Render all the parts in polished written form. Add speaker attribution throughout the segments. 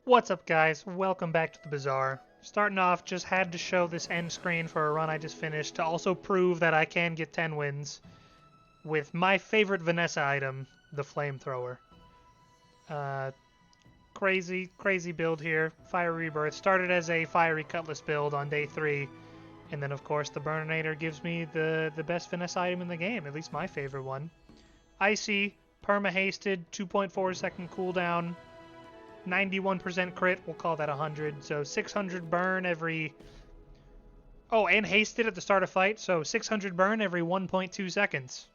Speaker 1: What's up, guys? Welcome back to the Bazaar. Starting off, just had to show this end screen for a run I just finished to also prove that I can get 10 wins with my favorite Vanessa item, the Flamethrower. Uh, crazy build here. Fire Rebirth. Started as a Fiery Cutlass build on day 3, and then of course the Burninator gives me the best Vanessa item in the game, at least my favorite one. Icy, perma-hasted, 2.4 second cooldown, 91% crit, we'll call that 100, so 600 burn every... Oh, and hasted at the start of fight, so 600 burn every 1.2 seconds.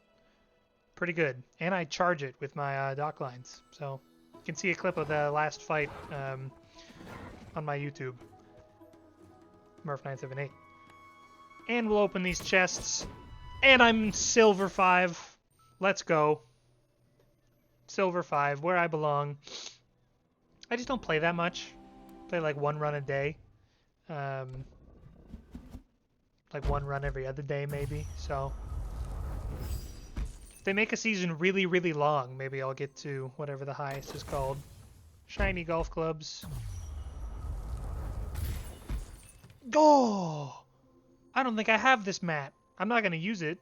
Speaker 1: Pretty good. And I charge it with my dock lines, so you can see a clip of the last fight on my YouTube. Murph978. And we'll open these chests, and I'm Silver 5. Let's go. Silver 5, where I belong. I just don't play that much. Play like one run a day. Like one run every other day maybe. So if they make a season really long, maybe I'll get to whatever the highest is called. Shiny golf clubs. Oh! I don't think I have this mat. I'm not going to use it,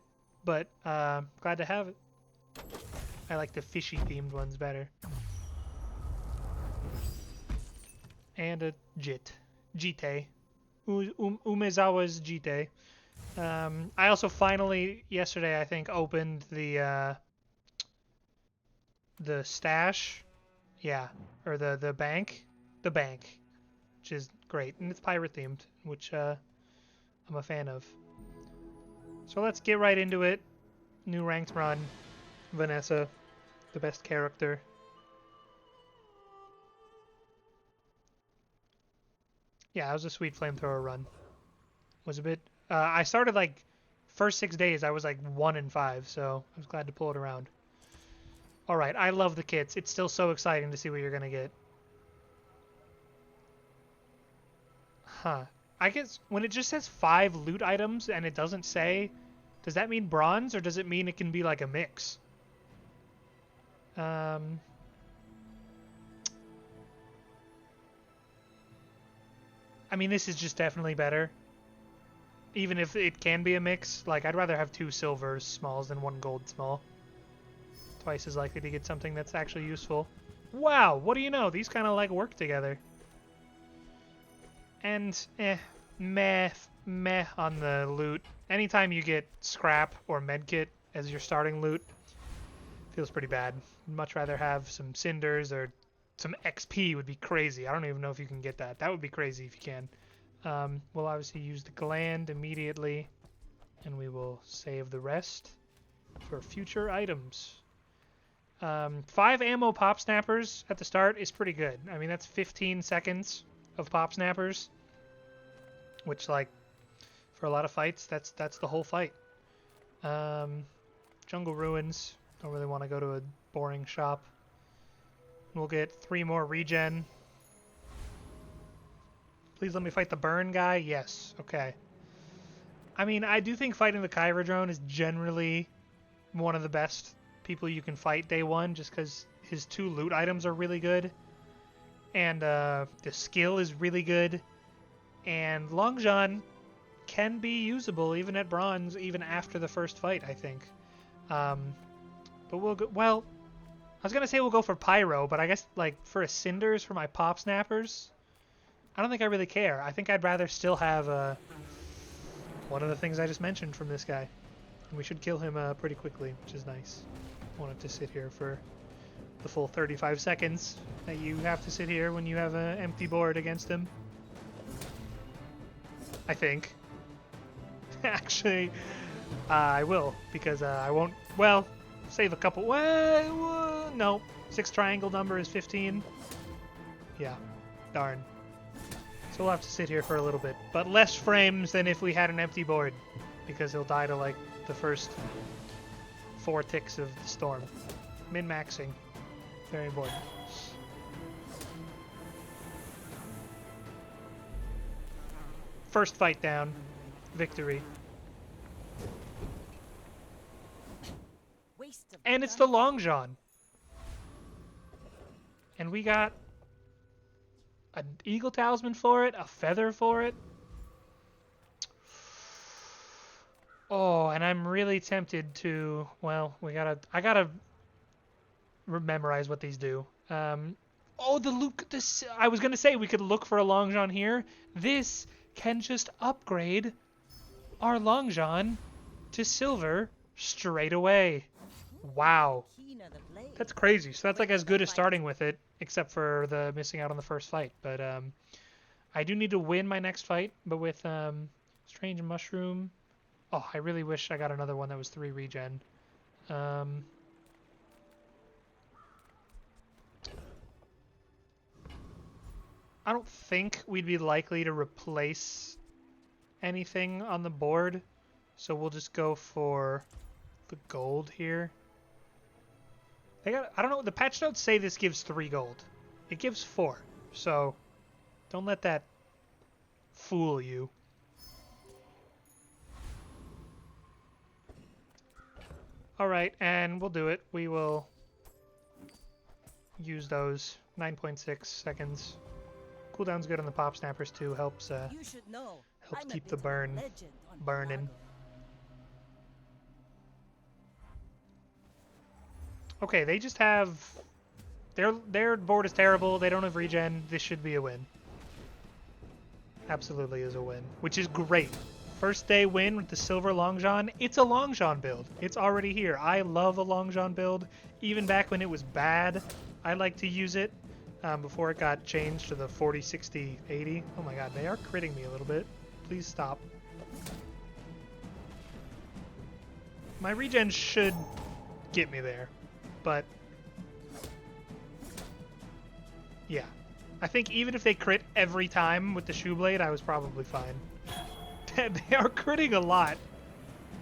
Speaker 1: but glad to have it. I like the fishy themed ones better. And a Jite. Umezawa's Jite. I also finally, yesterday I think, opened the stash. Yeah, or the bank. The bank, which is great. And it's pirate themed, which I'm a fan of. So let's get right into it. New ranked run. Vanessa, the best character. Yeah, it was a sweet flamethrower run. Was a bit... I started like... First 6 days, I was like 1 in 5, so I was glad to pull it around. Alright, I love the kits. It's still so exciting to see what you're gonna get. Huh. I guess when it just says 5 loot items and it doesn't say... Does that mean bronze, or does it mean it can be like a mix? I mean, this is just definitely better. Even if it can be a mix, like, I'd rather have 2 silver smalls than 1 gold small. Twice as likely to get something that's actually useful. Wow, what do you know? These kind of, like, work together. And, meh on the loot. Anytime you get scrap or medkit as your starting loot, feels pretty bad. I'd much rather have some cinders or some XP would be crazy. I don't even know if you can get that. That would be crazy if you can. We'll obviously use the gland immediately, and we will save the rest for future items. 5 ammo pop snappers at the start is pretty good. I mean, that's 15 seconds of pop snappers, which, like, for a lot of fights, that's the whole fight. Jungle Ruins. Don't really want to go to a boring shop. We'll get 3 more regen. Please let me fight the burn guy. Yes. Okay. I mean, I do think fighting the Kyra drone is generally one of the best people you can fight day 1, just because his 2 loot items are really good. And the skill is really good. And Long John can be usable even at bronze, even after the first fight, I think. But we'll go... Well, I was going to say we'll go for Pyro, but I guess, like, for a Cinders for my Pop Snappers, I don't think I really care. I think I'd rather still have one of the things I just mentioned from this guy. And we should kill him pretty quickly, which is nice. Wanted to sit here for the full 35 seconds that you have to sit here when you have an empty board against him. I think. Actually, I will, because I won't... Well... Save a couple. No. 6 triangle number is 15. Yeah. Darn. So we'll have to sit here for a little bit. But less frames than if we had an empty board. Because he'll die to, like, the first 4 ticks of the storm. Min-maxing. Very important. First fight down. Victory. And it's the Long John. And we got an eagle talisman for it, a feather for it. Oh, and I'm really tempted to, well, I gotta memorize what these do. Oh, the Luke, this, I was gonna say we could look for a Long John here. This can just upgrade our Long John to silver straight away. Wow. That's crazy. So that's like as good as starting with it, except for the missing out on the first fight. But I do need to win my next fight, but with Strange Mushroom. Oh, I really wish I got another one that was 3 regen. I don't think we'd be likely to replace anything on the board, so we'll just go for the gold here. I don't know, the patch notes say this gives 3 gold. It gives 4, so don't let that fool you. Alright, and we'll do it. We will use those 9.6 seconds. Cooldown's good on the pop snappers too, helps keep the burn burning. Okay, they just have their board is terrible, they don't have regen, this should be a win. Absolutely is a win, which is great. First day win with the silver Long John. It's a Long John build. It's already here. I love a Long John build. Even back when it was bad, I like to use it before it got changed to the 40, 60, 80. Oh my god, they are critting me a little bit. Please stop. My regen should get me there, but yeah. I think even if they crit every time with the Shoe Blade, I was probably fine. They are critting a lot.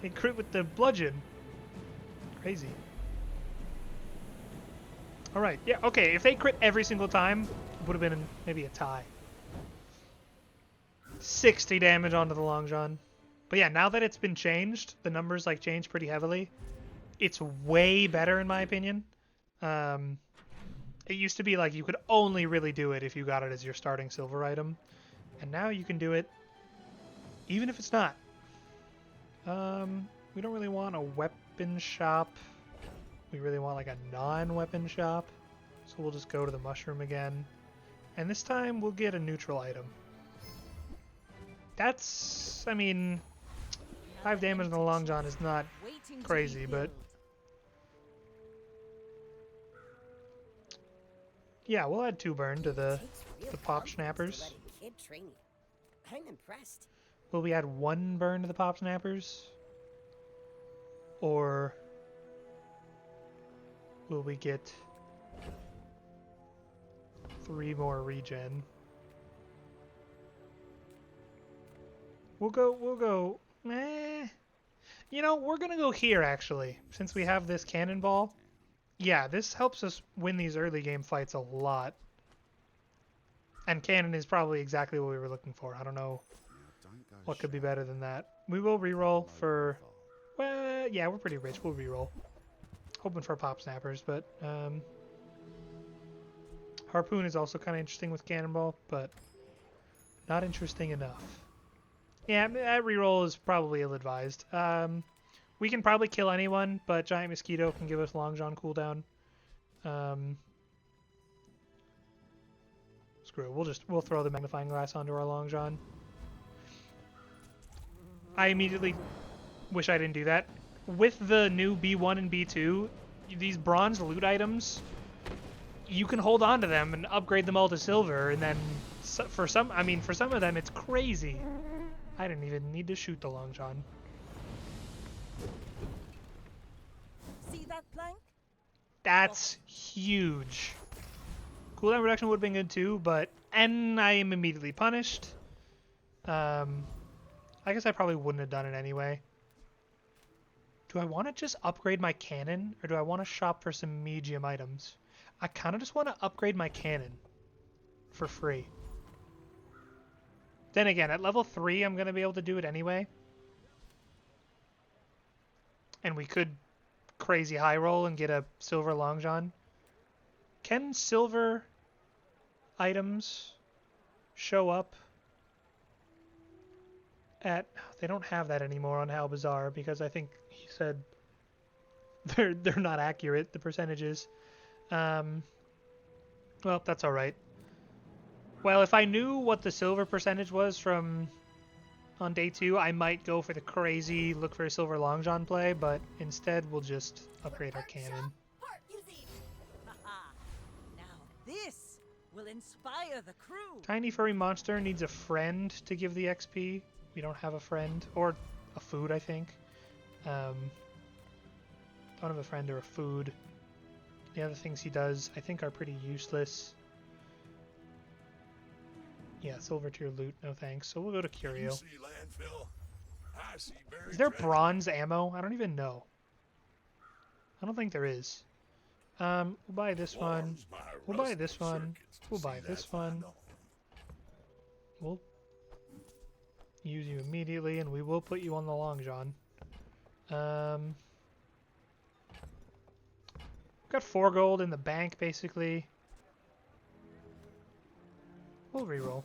Speaker 1: They crit with the bludgeon. Crazy. Alright, yeah, okay, if they crit every single time, it would have been maybe a tie. 60 damage onto the Long John. But yeah, now that it's been changed, the numbers like change pretty heavily. It's way better in my opinion. It used to be like you could only really do it if you got it as your starting silver item. And now you can do it even if it's not. We don't really want a weapon shop. We really want like a non-weapon shop. So we'll just go to the mushroom again. And this time we'll get a neutral item. That's, I mean, 5 damage on the Long John is not crazy, but yeah, we'll add 2 burn to the pop snappers.
Speaker 2: I'm impressed.
Speaker 1: Will we add 1 burn to the pop snappers? Or will we get 3 more regen? We'll go, You know, we're gonna go here actually, since we have this cannonball. Yeah, this helps us win these early game fights a lot. And cannon is probably exactly what we were looking for. I don't know what could be better than that. We will reroll for, well, yeah, we're pretty rich. We'll reroll. Hoping for pop snappers, but harpoon is also kind of interesting with cannonball, but not interesting enough. Yeah, that reroll is probably ill-advised. We can probably kill anyone, but Giant Mosquito can give us Long John cooldown. Screw it. We'll throw the magnifying glass onto our Long John. I immediately wish I didn't do that. With the new B1 and B2, these bronze loot items, you can hold on to them and upgrade them all to silver, and then for some of them it's crazy. I didn't even need to shoot the Long John.
Speaker 2: See that plank?
Speaker 1: That's huge. Cooldown reduction would have been good too, and I am immediately punished. I guess I probably wouldn't have done it anyway. Do I want to just upgrade my cannon, or do I want to shop for some medium items? I kind of just want to upgrade my cannon for free. Then again, at level 3, I'm going to be able to do it anyway. And we could crazy high roll and get a silver Long John. Can silver items show up at... They don't have that anymore on How Bazaar because I think he said they're not accurate, the percentages. Well, that's alright. Well, if I knew what the silver percentage was from on day 2, I might go for the crazy look for a silver long john play, but instead we'll just upgrade our cannon.
Speaker 2: Now this will inspire the crew.
Speaker 1: Tiny furry monster needs a friend to give the XP. We don't have a friend, or a food, I think. Don't have a friend or a food. The other things he does, I think, are pretty useless. Yeah, silver tier loot, no thanks. So we'll go to Curio. Is there bronze ammo? I don't even know. I don't think there is. We'll buy this one. We'll buy this one. We'll buy this one. We'll use you immediately, and we will put you on the long john. Got 4 gold in the bank, basically. We'll reroll.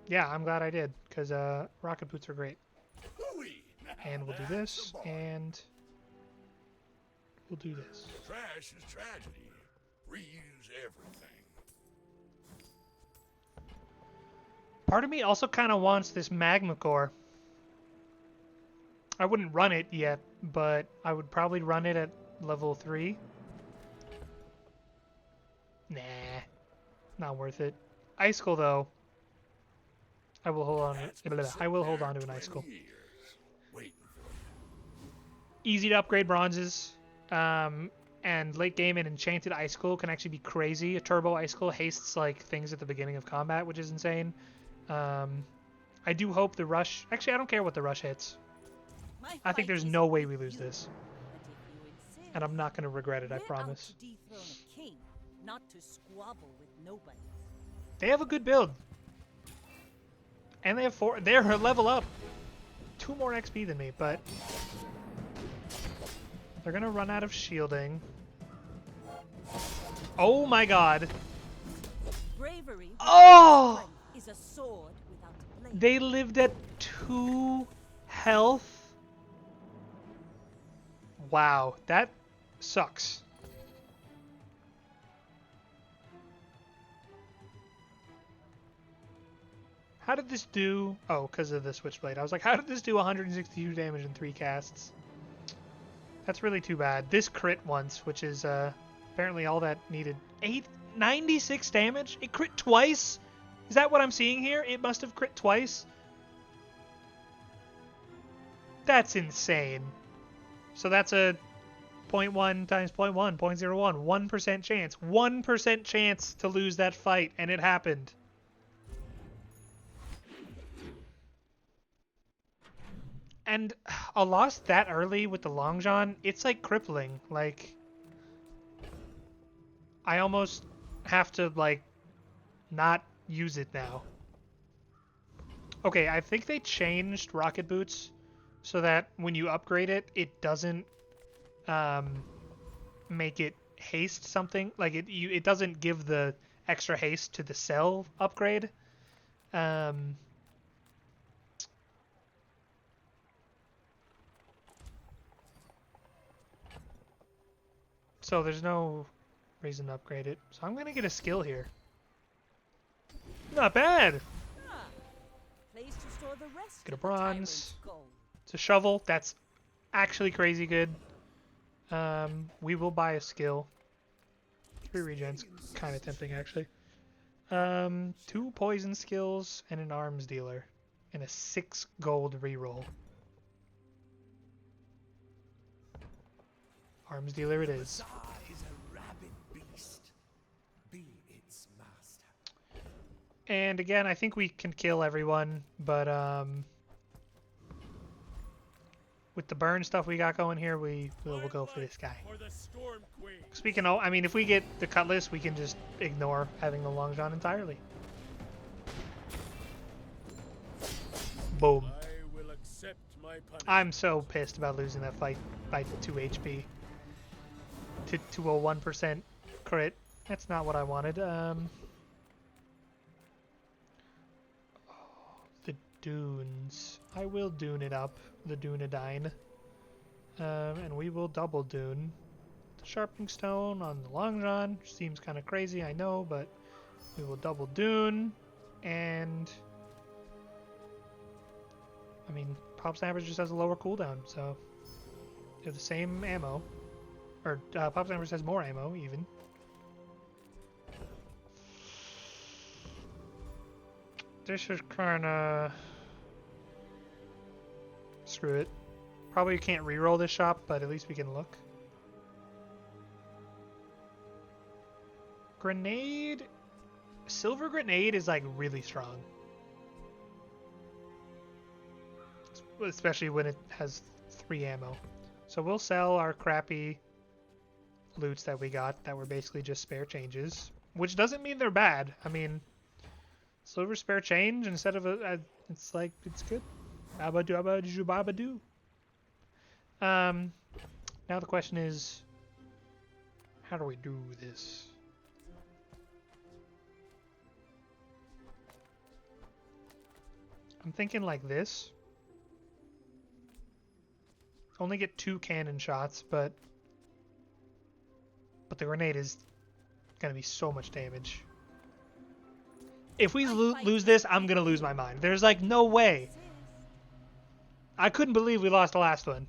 Speaker 1: Yeah, I'm glad I did, because rocket boots are great. And we'll do this, and we'll do this.
Speaker 3: Trash is tragedy. Reuse everything.
Speaker 1: Part of me also kind of wants this magma core. I wouldn't run it yet, but I would probably run it at level 3. Nah, not worth it. Icicle though, I will hold on. I will hold on to an icicle. Easy to upgrade bronzes, and late game an enchanted icicle can actually be crazy. A turbo icicle hastes like things at the beginning of combat, which is insane. I do hope the rush. Actually, I don't care what the rush hits. I think there's no way we lose this, and I'm not going to regret it. I promise.
Speaker 2: Not to squabble with nobody.
Speaker 1: They have a good build. And they have 4. They're a level up. 2 more XP than me, but they're going to run out of shielding. Oh my god.
Speaker 2: Bravery is a sword without a blade.
Speaker 1: They lived at 2 health. Wow, that sucks. How did this do? Oh, because of the switchblade. I was like, how did this do 162 damage in 3 casts? That's really too bad. This crit once, which is apparently all that needed. 96 damage? It crit twice? Is that what I'm seeing here? It must have crit twice? That's insane. So that's a 0.1 times 0.1, 0.01, 1% chance. 1% chance to lose that fight, and it happened. And a loss that early with the Long John, it's like crippling. Like, I almost have to, like, not use it now. Okay, I think they changed rocket boots so that when you upgrade it, it doesn't make it haste something. Like, it doesn't give the extra haste to the cell upgrade. So there's no reason to upgrade it. So I'm going to get a skill here. Not bad.
Speaker 2: Place to store the rest
Speaker 1: Get a
Speaker 2: of the
Speaker 1: bronze.
Speaker 2: tyrant's gold.
Speaker 1: It's a shovel. That's actually crazy good. We will buy a skill. 3 regens. Kind of tempting, actually. 2 poison skills and an arms dealer. And a 6 gold reroll. Arms dealer it is. And again, I think we can kill everyone, but with the burn stuff we got going here, we'll go for this guy. Speaking of, I mean, if we get the cutlass, we can just ignore having the long john entirely. Boom. I'm so pissed about losing that fight by 2 HP to a 1% crit. That's not what I wanted. dunes. I will dune it up, the Dunedain. And we will double dune. The sharpening stone on the long john. Seems kind of crazy, I know, but we will double dune. And I mean, Pop Snappers just has a lower cooldown, so they're the same ammo. Or Pop Snappers has more ammo, even. This is kinda... Screw it. Probably can't reroll this shop, but at least we can look. Grenade... Silver Grenade is like really strong. Especially when it has 3 ammo. So we'll sell our crappy loots that we got that were basically just spare changes. Which doesn't mean they're bad. I mean, silver spare change instead of it's like, it's good. Abadu abadu babadu. Now the question is, how do we do this? I'm thinking like this. Only get 2 cannon shots, but the grenade is gonna be so much damage. If we lose this, I'm gonna lose my mind. There's like no way. I couldn't believe we lost the last one.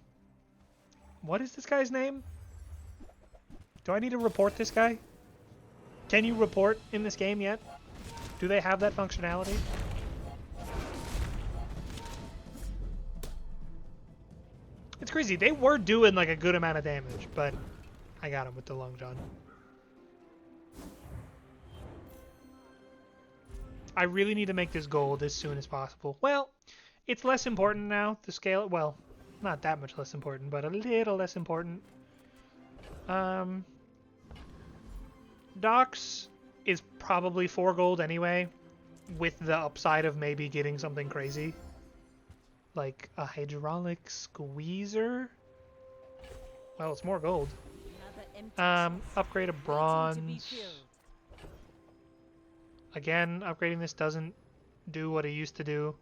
Speaker 1: What is this guy's name? Do I need to report this guy? Can you report in this game yet? Do they have that functionality? It's crazy. They were doing like a good amount of damage, but I got him with the long john. I really need to make this gold as soon as possible. Well, it's less important now to scale it. Well, not that much less important, but a little less important. Docks is probably 4 gold anyway, with the upside of maybe getting something crazy. Like a hydraulic squeezer? Well, it's more gold. Upgrade a bronze. Again, upgrading this doesn't do what it used to do.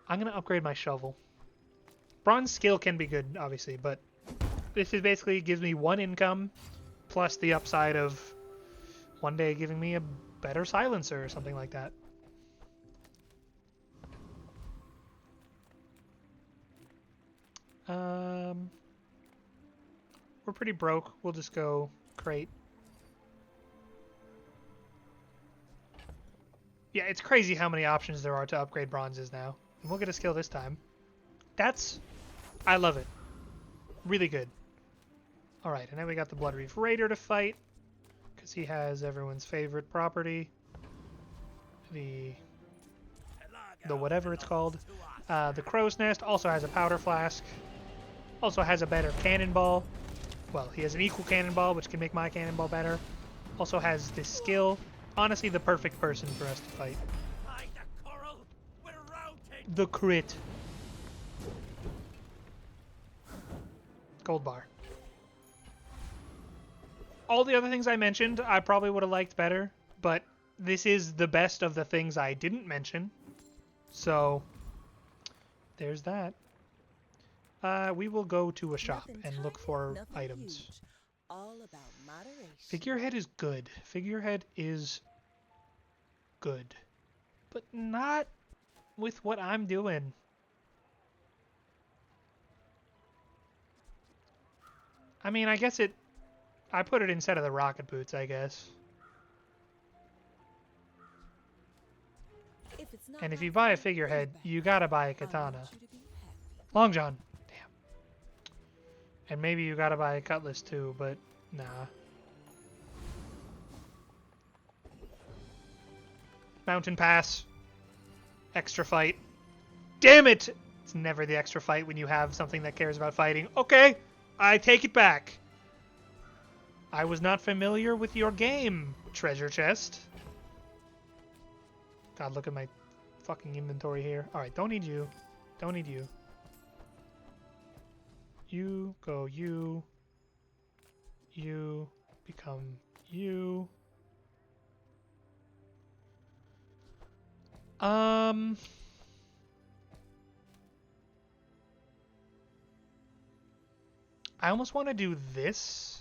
Speaker 1: I'm going to upgrade my shovel. Bronze skill can be good, obviously, but this is basically gives me 1 income plus the upside of one day giving me a better silencer or something like that. We're pretty broke. We'll just go crate. Yeah, it's crazy how many options there are to upgrade bronzes now. And we'll get a skill this time. I love it. Really good. Alright, and then we got the Blood Reef Raider to fight. Because he has everyone's favorite property. The whatever it's called. The Crow's Nest also has a powder flask. Also has a better cannonball. Well, he has an equal cannonball, which can make my cannonball better. Also has this skill. Honestly, the perfect person for us to fight. The crit. Gold bar. All the other things I mentioned, I probably would have liked better, but this is the best of the things I didn't mention. So, there's that. We will go to a shop and look for items.
Speaker 2: All about moderation.
Speaker 1: Figurehead is good. Figurehead is good. But not with what I'm doing. I mean, I guess I put it instead of the rocket boots, I guess. And if you buy a figurehead, you gotta buy a katana. Long John. Damn. And maybe you gotta buy a cutlass too, but nah. Mountain pass. Extra fight. Damn it! It's never the extra fight when you have something that cares about fighting. Okay, I take it back. I was not familiar with your game, treasure chest. God, look at my fucking inventory here. Alright, don't need you. Don't need you. You, go you. You, become you. Um, I almost want to do this.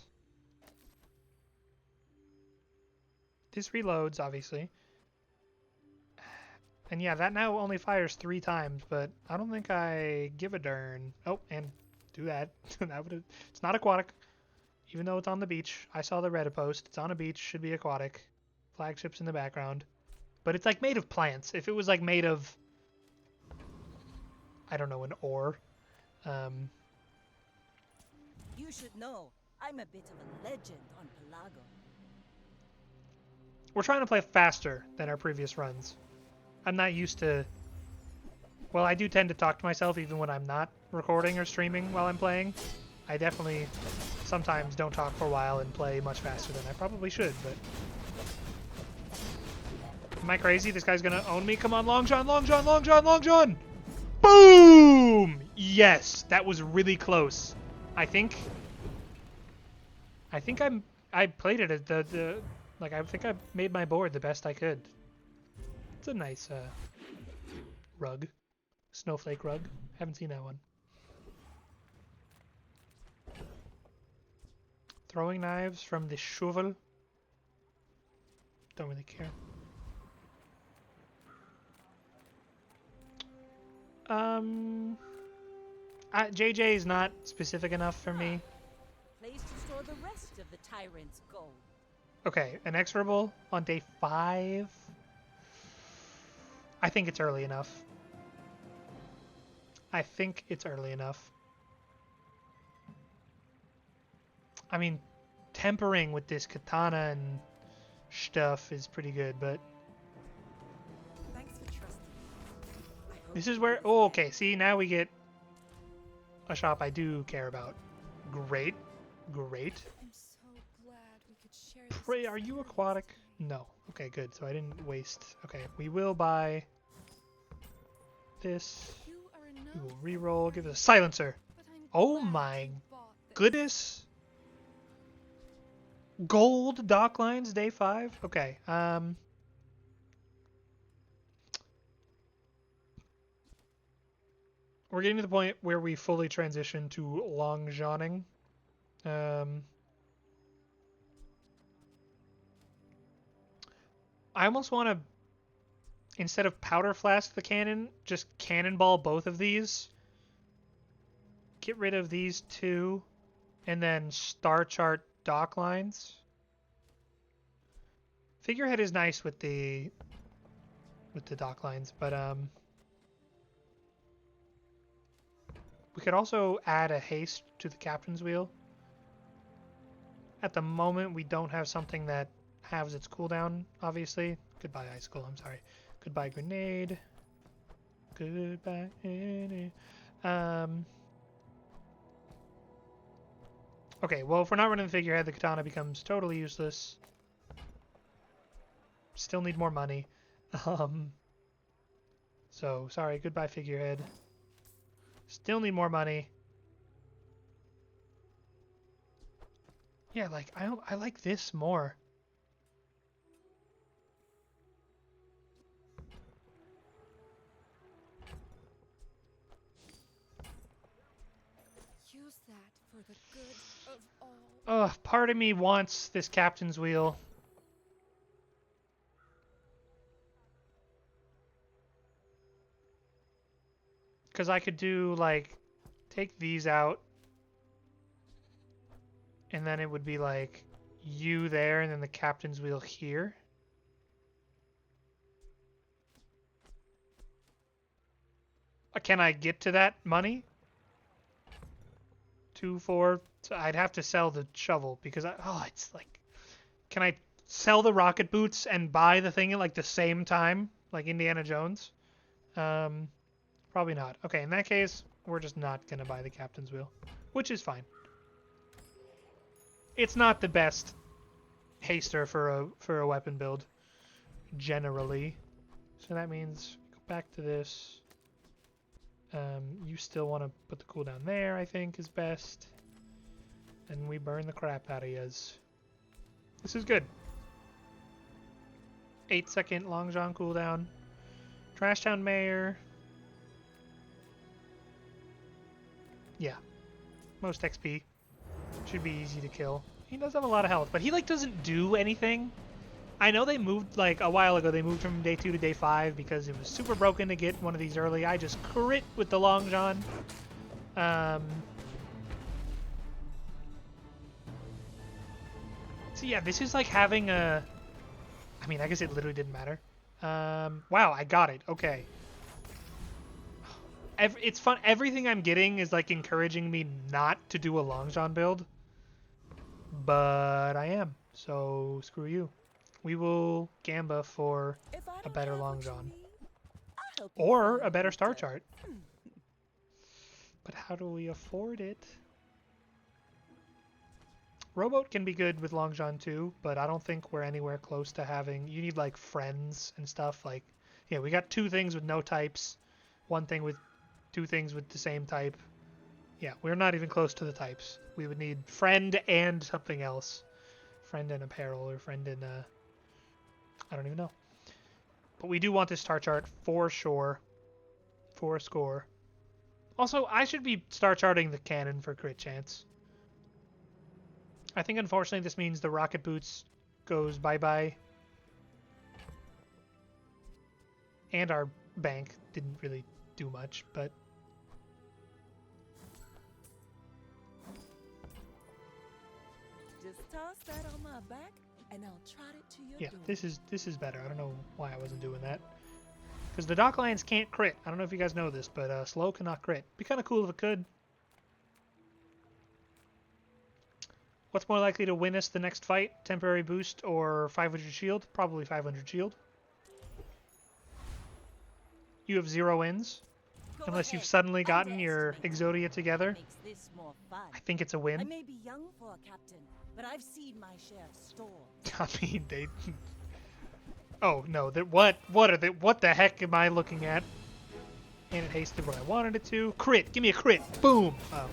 Speaker 1: This reloads, obviously. And yeah, that now only fires 3 times, but I don't think I give a darn. Oh, and do that. It's not aquatic, even though it's on the beach. I saw the Reddit post. It's on a beach, should be aquatic. Flagships in the background. But it's like made of plants. If it was like made of, I don't know, an ore.
Speaker 2: You should know, I'm a bit of a legend on Pelago.
Speaker 1: We're trying to play faster than our previous runs. I'm not used to... Well, I do tend to talk to myself even when I'm not recording or streaming while I'm playing. I definitely sometimes don't talk for a while and play much faster than I probably should, but... Am I crazy? This guy's gonna own me? Come on, Long John, Long John, Long John, Long John! Boom! Yes, that was really close. I think I played it at like I think I made my board the best I could. It's a nice rug. Snowflake rug. Haven't seen that one. Throwing knives from the shovel. Don't really care. JJ is not specific enough for me.
Speaker 2: Place to store the rest of the tyrant's gold.
Speaker 1: Okay, an exorable on day 5. I think it's early enough. I think it's early enough. I mean, tempering with this katana and stuff is pretty good, but...
Speaker 2: Thanks for trusting me.
Speaker 1: This is where... Oh, okay, see, now we get a shop I do care about. Great. Great.
Speaker 4: I'm so glad we could share this.
Speaker 1: Are you aquatic? No. Okay, good. So I didn't waste... Okay, we will buy this.
Speaker 4: You are
Speaker 1: We
Speaker 4: enough,
Speaker 1: will re-roll. Give it a silencer.
Speaker 4: but I'm
Speaker 1: Oh
Speaker 4: glad
Speaker 1: my
Speaker 4: you bought this.
Speaker 1: goodness. Gold dock lines, day 5? Okay, we're getting to the point where we fully transition to long johning. I almost want to, instead of powder flask the cannon, just cannonball both of these. Get rid of these 2, and then star chart dock lines. Figurehead is nice with the dock lines, but we could also add a haste to the captain's wheel. At the moment, we don't have something that halves its cooldown, obviously. Goodbye, icicle, I'm sorry. Goodbye, grenade. Goodbye, grenade. Okay, well, if we're not running the figurehead, the katana becomes totally useless. Still need more money. So, sorry, goodbye, figurehead. Still need more money. Yeah, like, I like this more.
Speaker 4: Use that for the good of all.
Speaker 1: Ugh, part of me wants this captain's wheel. Because I could do, like, take these out. And then it would be, like, you there and then the captain's wheel here. Can I get to that money? 2, 4... So I'd have to sell the shovel because it's like... Can I sell the rocket boots and buy the thing at, like, the same time? Like Indiana Jones? Probably not. Okay, in that case, we're just not going to buy the captain's wheel. Which is fine. It's not the best haster for a weapon build, generally. So that means go back to this. You still want to put the cooldown there, I think, is best. And we burn the crap out of yous. This is good. 8-second long john cooldown. Trashtown Mayor. Yeah. Most XP. Should be easy to kill. He does have a lot of health, but he like doesn't do anything. I know they moved like a while ago. They moved from day 2 to day 5 because it was super broken to get one of these early. I just crit with the Long John. So yeah, this is like having a. I mean, I guess it literally didn't matter. Wow, I got it. Okay. It's fun. Everything I'm getting is like encouraging me not to do a Long John build. But I am. So screw you. We will gamba for
Speaker 2: If I
Speaker 1: a
Speaker 2: don't
Speaker 1: better
Speaker 2: have
Speaker 1: Long
Speaker 2: what you
Speaker 1: John.
Speaker 2: need, I'll help you
Speaker 1: Or
Speaker 2: find
Speaker 1: a better
Speaker 2: what
Speaker 1: star
Speaker 2: does.
Speaker 1: chart. But how do we afford it? Rowboat can be good with Long John too, but I don't think we're anywhere close to having... You need like friends and stuff. Like, yeah, we got 2 things with no types. 1 thing with 2 things with the same type. Yeah, we're not even close to the types. We would need friend and something else. Friend and apparel, or friend and I don't even know. But we do want this star chart for sure. For a score. Also, I should be star charting the cannon for crit chance. I think unfortunately this means the rocket boots goes bye-bye. And our bank didn't really do much, but...
Speaker 2: Just toss that on my back, and I'll trot it to your
Speaker 1: Yeah,
Speaker 2: door.
Speaker 1: this is better. I don't know why I wasn't doing that. Because the Dock Lions can't crit. I don't know if you guys know this, but slow cannot crit. Be kind of cool if it could. What's more likely to win us the next fight? Temporary boost or 500 shield? Probably 500 shield. You have 0 wins.
Speaker 2: Go
Speaker 1: Unless you've
Speaker 2: ahead,
Speaker 1: suddenly gotten your
Speaker 2: underestimate me.
Speaker 1: Exodia together.
Speaker 2: Makes this more fun.
Speaker 1: I think it's a
Speaker 2: I
Speaker 1: win.
Speaker 2: may be young for a captain, but I've seen my share of storms.
Speaker 1: I mean, they... Oh, no. What the heck am I looking at? And it hasted what I wanted it to. Crit! Give me a crit! Boom! Oh.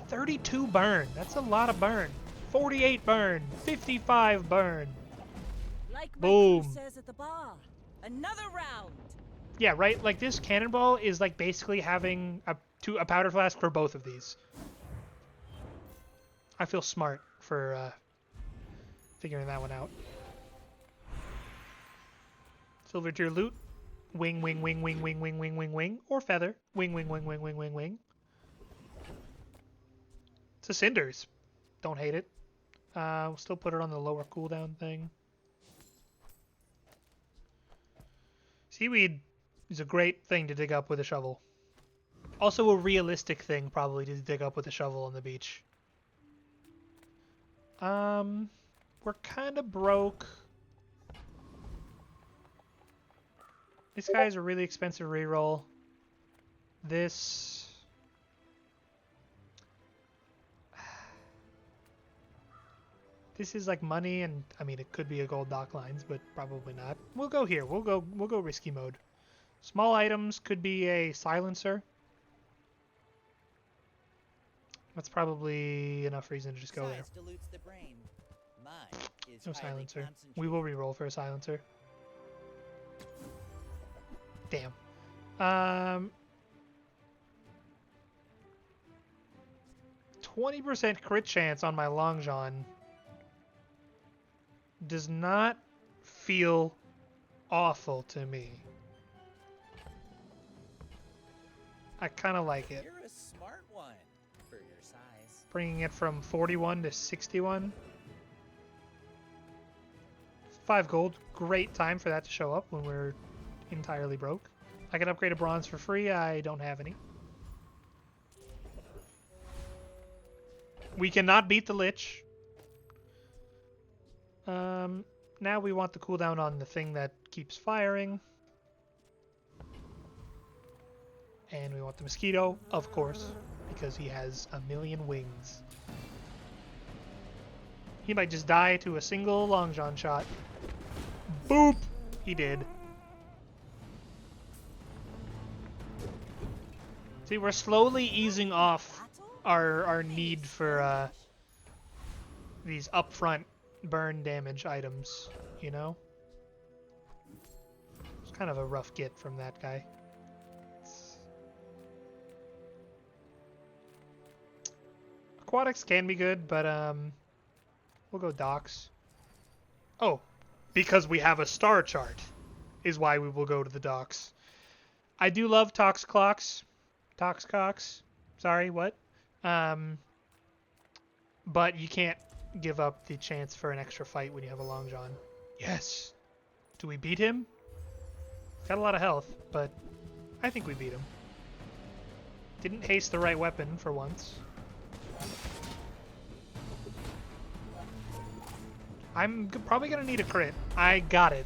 Speaker 1: 32 burn. That's a lot of burn. 48 burn. 55 burn.
Speaker 2: Like my
Speaker 1: Boom.
Speaker 2: crew says at the bar, another round.
Speaker 1: Yeah, right? Like, this cannonball is like basically having a powder flask for both of these. I feel smart for figuring that one out. Silver tier loot. Wing, wing, wing, wing, wing, wing, wing, wing, wing. Or feather. Wing, wing, wing, wing, wing, wing, wing. It's a cinders. Don't hate it. We'll still put it on the lower cooldown thing. Seaweed is a great thing to dig up with a shovel. Also a realistic thing probably to dig up with a shovel on the beach. We're kind of broke. This guy's a really expensive reroll. This... This is like money, and I mean it could be a gold dock lines, but probably not. We'll go here. We'll go risky mode. Small items could be a silencer. That's probably enough reason to just go there.
Speaker 5: Size dilutes the brain. Mine is
Speaker 1: No
Speaker 5: highly
Speaker 1: silencer. We
Speaker 5: concentrated.
Speaker 1: will reroll for a silencer. Damn. 20% crit chance on my Long John does not feel awful to me. I kind of like it.
Speaker 5: You're a smart one for your size.
Speaker 1: Bringing it from 41 to 61. 5 gold. Great time for that to show up when we're entirely broke. I can upgrade a bronze for free. I don't have any. We cannot beat the Lich. Now we want the cooldown on the thing that keeps firing. And we want the mosquito, of course, because he has a million wings. He might just die to a single Long John shot. Boop! He did. See, we're slowly easing off our need for these upfront burn damage items, you know? kind of a rough get from that guy. Aquatics can be good, but we'll go docks. Oh, because we have a star chart is why we will go to the docks. I do love Tox Clocks. Tox Cocks. Sorry, what? But you can't give up the chance for an extra fight when you have a Long John. Yes! Do we beat him? Got a lot of health, but I think we beat him. Didn't haste the right weapon for once. I'm probably gonna need a crit. I got it.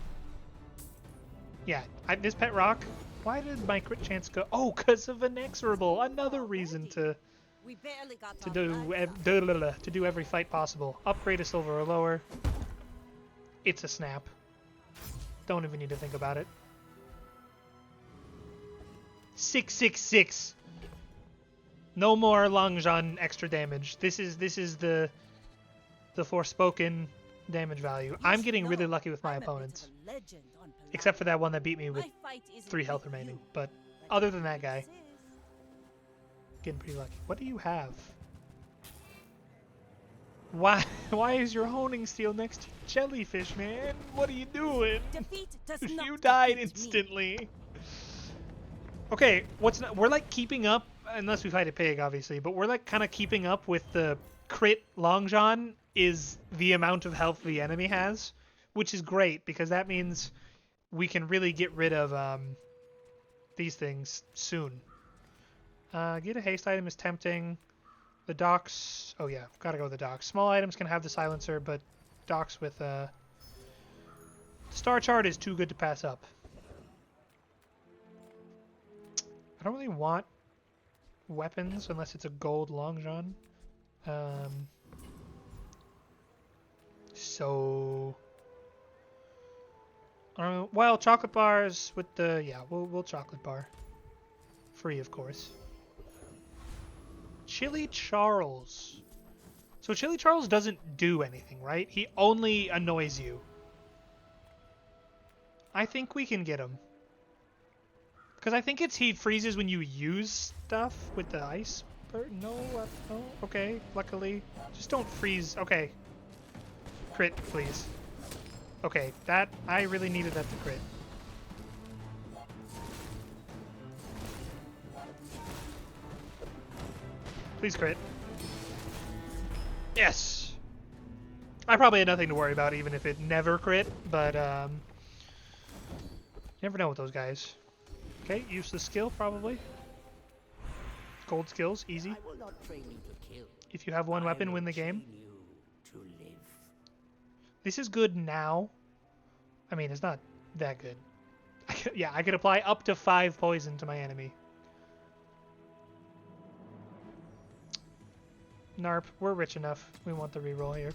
Speaker 1: Yeah, this pet rock. Why did my crit chance go? Oh, because of inexorable. Another reason to
Speaker 2: We barely got
Speaker 1: to
Speaker 2: our
Speaker 1: do
Speaker 2: lives up.
Speaker 1: to do every fight possible. Upgrade a silver or lower. It's a snap. Don't even need to think about it. 666. No more Long John extra damage. This is the Forspoken damage value.
Speaker 2: You
Speaker 1: I'm
Speaker 2: should
Speaker 1: getting really
Speaker 2: know,
Speaker 1: lucky with my
Speaker 2: I'm a bit of
Speaker 1: opponents.
Speaker 2: a legend on
Speaker 1: Except for
Speaker 2: Pelago.
Speaker 1: that one that beat me with
Speaker 2: My fight isn't
Speaker 1: 3 health
Speaker 2: with
Speaker 1: remaining.
Speaker 2: you,
Speaker 1: But
Speaker 2: but
Speaker 1: other than that guy,
Speaker 2: yours is.
Speaker 1: getting pretty lucky. What do you have? Why is your honing steel next to jellyfish, man? What are you doing?
Speaker 2: Defeat does not
Speaker 1: You died
Speaker 2: defeat me.
Speaker 1: instantly. Okay, we're like keeping up, unless we fight a pig, obviously, but we're like kind of keeping up with the crit Long John is the amount of health the enemy has, which is great because that means we can really get rid of these things soon. Get a haste item is tempting. The docks, oh yeah, gotta go with the docks. Small items can have the silencer, but docks with star chart is too good to pass up. I don't really want weapons unless it's a gold Long John. So well, chocolate bars with the we'll chocolate bar. Free, of course. Chili Charles. So Chili Charles doesn't do anything, right? He only annoys you. I think we can get him. Because I think he freezes when you use stuff with the ice. No, okay, luckily. Just don't freeze. Okay. Crit, please. Okay, I really needed that to crit. Please crit. Yes! I probably had nothing to worry about even if it never crit, but you never know with those guys. Okay, useless skill probably. Gold skills, easy.
Speaker 3: I will not train you to kill.
Speaker 1: If you have one
Speaker 3: I
Speaker 1: weapon,
Speaker 3: will
Speaker 1: win the game.
Speaker 3: train you to live.
Speaker 1: This is good now. I mean, it's not that good. I could apply up to 5 poison to my enemy. Narp, we're rich enough. We want the reroll here.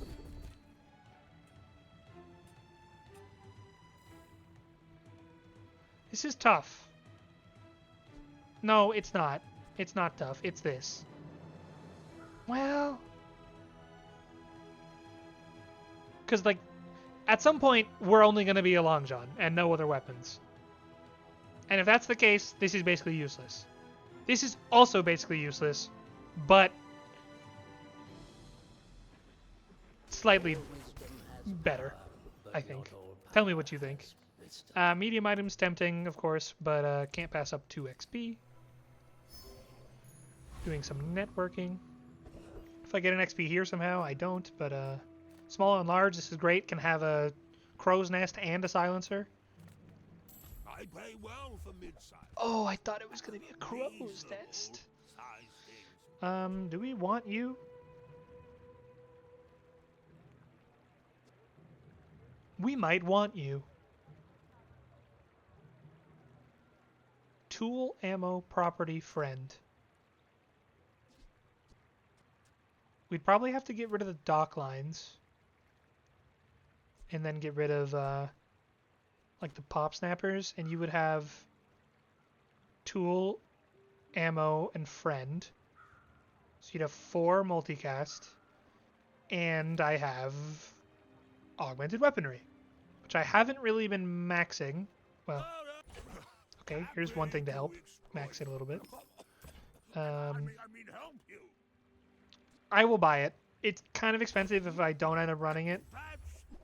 Speaker 1: This is tough. No, it's not. It's not tough. It's this. Well... Because, like, at some point, we're only going to be a Long John and no other weapons. And if that's the case, this is basically useless. This is also basically useless, but slightly better, I think. Tell me what you think. Medium items tempting, of course, but can't pass up 2 XP. Doing some networking. If I get an XP here somehow, I don't, but small and large, this is great. Can have a crow's nest and a silencer.
Speaker 3: I pay well for mid-size.
Speaker 1: Oh, I thought it was going to be a crow's nest. Do we want you? We might want you. Tool, ammo, property, friend. We'd probably have to get rid of the dock lines. And then get rid of, like, the pop snappers. And you would have tool, ammo, and friend. So you'd have 4 multicast. And I have augmented weaponry, which I haven't really been maxing. Well, Okay, here's one thing to help max it a little bit.
Speaker 3: I mean, help you.
Speaker 1: I will buy it. It's kind of expensive if I don't end up running it.
Speaker 3: That's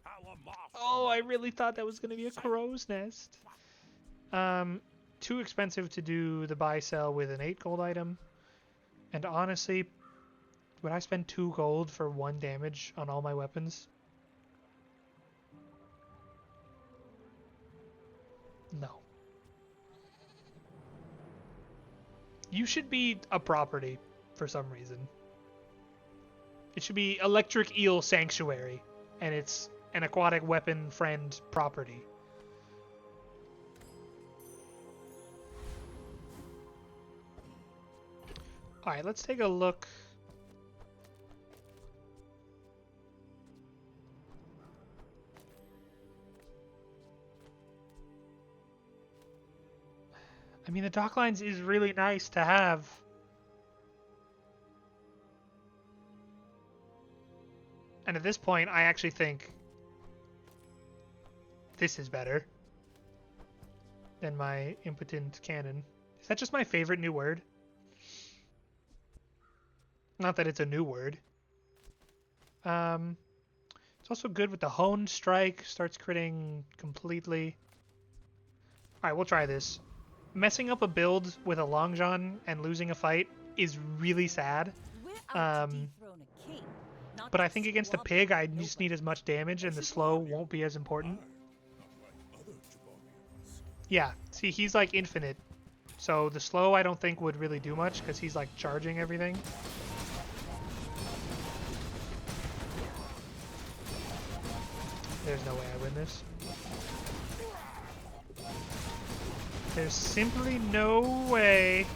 Speaker 3: how a moth.
Speaker 1: Oh, I really thought that was going to be a crow's nest. Too expensive to do the buy sell with an 8 gold item. And honestly, would I spend 2 gold for 1 damage on all my weapons? No. You should be a property for some reason. It should be Electric Eel Sanctuary, and it's an aquatic weapon friend property. Alright, let's take a look. I mean, the docklines is really nice to have. And at this point, I actually think this is better than my impotent cannon. Is that just my favorite new word? Not that it's a new word. It's also good with the honed strike. Starts critting completely. Alright, we'll try this. Messing up a build with a long john and losing a fight is really sad.
Speaker 2: We're out to dethrone a king, not
Speaker 1: But I
Speaker 2: to
Speaker 1: think against the
Speaker 2: squabble
Speaker 1: pig, I
Speaker 2: with
Speaker 1: just need
Speaker 2: nobody.
Speaker 1: as much damage and the slow won't be as important.
Speaker 3: Not like other Jabarians.
Speaker 1: Yeah, see, he's like infinite. So the slow I don't think would really do much because he's like charging everything. There's no way I win this. There's simply no way.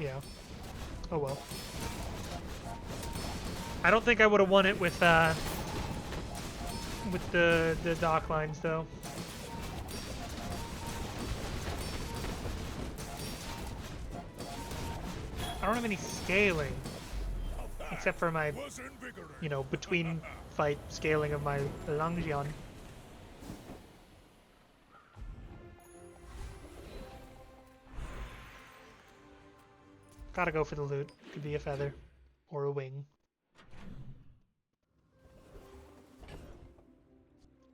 Speaker 1: Yeah. Oh well. I don't think I would have won it with the dock lines though. I don't have any scaling except for my,
Speaker 3: Was invigorating.
Speaker 1: you know, between fight scaling of my Langjian. Gotta go for the loot. Could be a feather or a wing.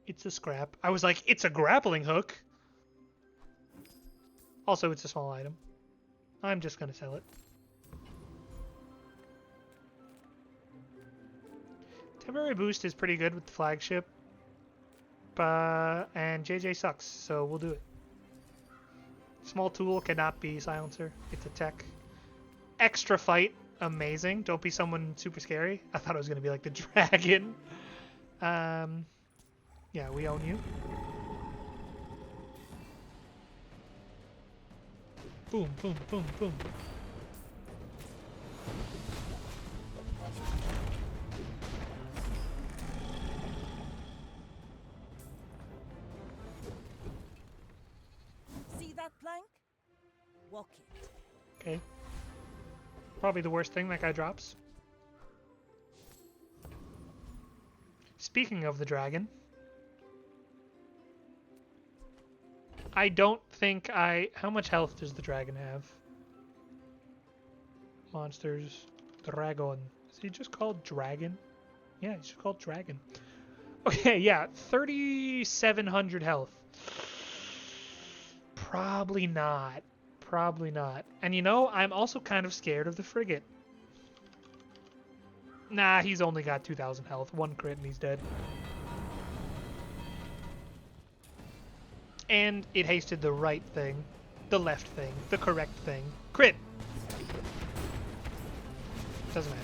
Speaker 1: It's a scrap. I was like, it's a grappling hook. Also, it's a small item. I'm just gonna sell it. Temporary boost is pretty good with the flagship. And JJ sucks, so we'll do it. Small tool cannot be silencer. It's a tech. Extra fight, amazing. Don't be someone super scary. I thought it was gonna be like the dragon. Yeah, we own you. Boom, boom, boom, boom.
Speaker 2: See that plank? Walk it.
Speaker 1: Okay. Probably the worst thing that guy drops. Speaking of the dragon, I don't think I... How much health does the dragon have? Monsters. Dragon. Is he just called Dragon? Yeah, he's just called Dragon. Okay, yeah. 3,700 health. Probably not. Probably not. And you know, I'm also kind of scared of the frigate. Nah, he's only got 2,000 health. 1 crit and he's dead. And it hasted the right thing, the left thing, the correct thing. Crit! Doesn't matter.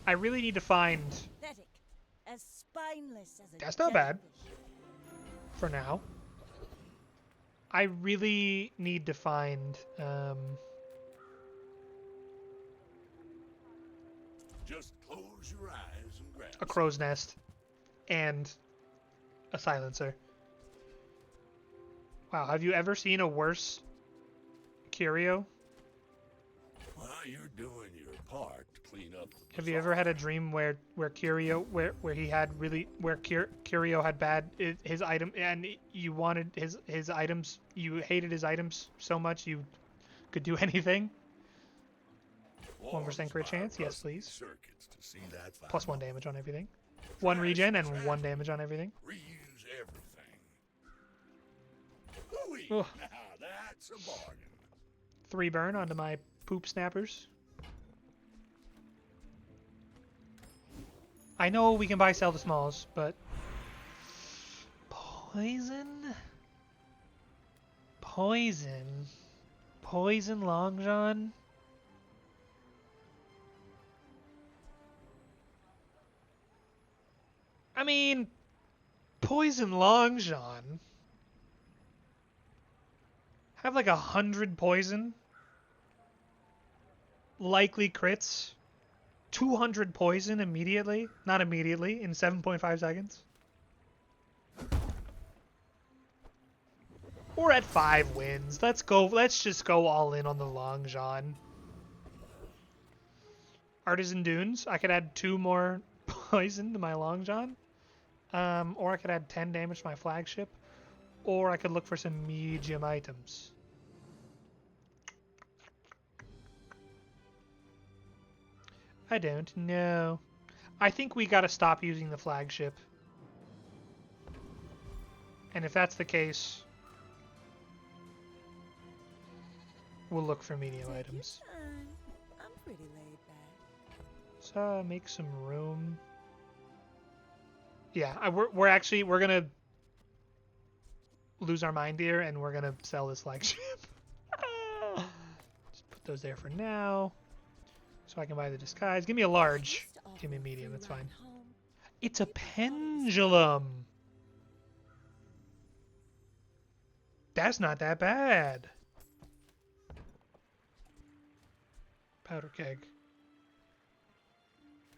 Speaker 1: I really need to find...
Speaker 2: Pathetic. As spineless as a
Speaker 1: That's not bad.
Speaker 2: jellyfish.
Speaker 1: For now. I really need to find...
Speaker 3: Just close your eyes and grab.
Speaker 1: a crow's nest and a silencer. Wow, have you ever seen a worse curio?
Speaker 3: What? you're doing your part to clean up the
Speaker 1: Have you ever had a
Speaker 3: bazaar.
Speaker 1: dream where Curio where he had really where Curio had bad his item and you wanted his items, you hated his items so much you could do anything? 1% crit chance, yes please.
Speaker 3: Circuits to see that
Speaker 1: Plus 1
Speaker 3: final.
Speaker 1: damage on everything. 1 regen and 1 damage on everything.
Speaker 3: Reuse everything. Hooey!
Speaker 1: Ugh.
Speaker 3: Now that's a bargain.
Speaker 1: 3 burn onto my poop snappers. I know we can buy sell the smalls, but poison, poison Long John. I mean, poison Long John. Have like 100 poison. Likely crits. 200 poison immediately. Not immediately, in 7.5 seconds. We're at 5 wins. Let's go. Let's just go all in on the Long John. Artisan Dunes. I could add 2 more poison to my Long John. Or I could add 10 damage to my flagship. Or I could look for some medium items. I don't know. I think we gotta stop using the flagship. And if that's the case, we'll look for medium
Speaker 2: Take
Speaker 1: items.
Speaker 2: your time. I'm pretty laid back.
Speaker 1: So make some room. Yeah, we're gonna lose our mind here, and we're gonna sell this flagship. Just put those there for now, so I can buy the disguise. Give me a large. Give me a medium. That's fine. It's a pendulum. That's not that bad. Powder keg.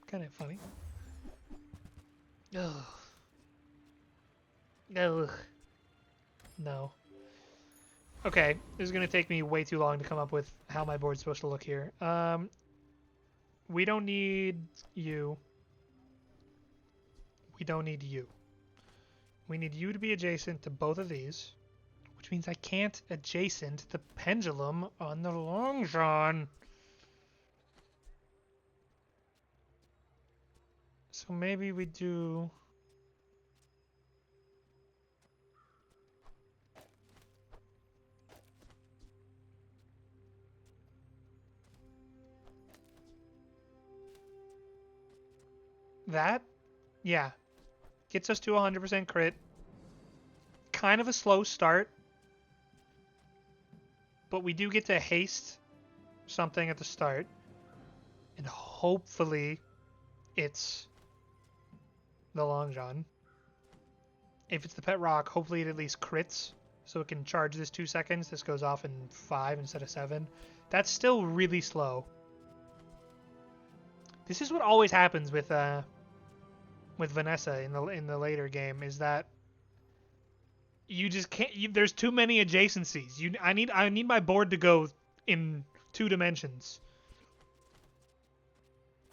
Speaker 1: Kind of funny. Ugh. Ugh. No. Okay, this is going to take me way too long to come up with how my board's supposed to look here. We don't need you. We don't need you. We need you to be adjacent to both of these, which means I can't adjacent the pendulum on the Long John. So maybe we do... that? Yeah. Gets us to 100% crit. Kind of a slow start. But we do get to haste something at the start. And hopefully it's the Long John. If it's the Pet Rock, hopefully it at least crits. So it can charge this 2 seconds. This goes off in 5 instead of 7. That's still really slow. This is what always happens with Vanessa in the later game, is that you just can't. There's too many adjacencies. I need my board to go in 2 dimensions,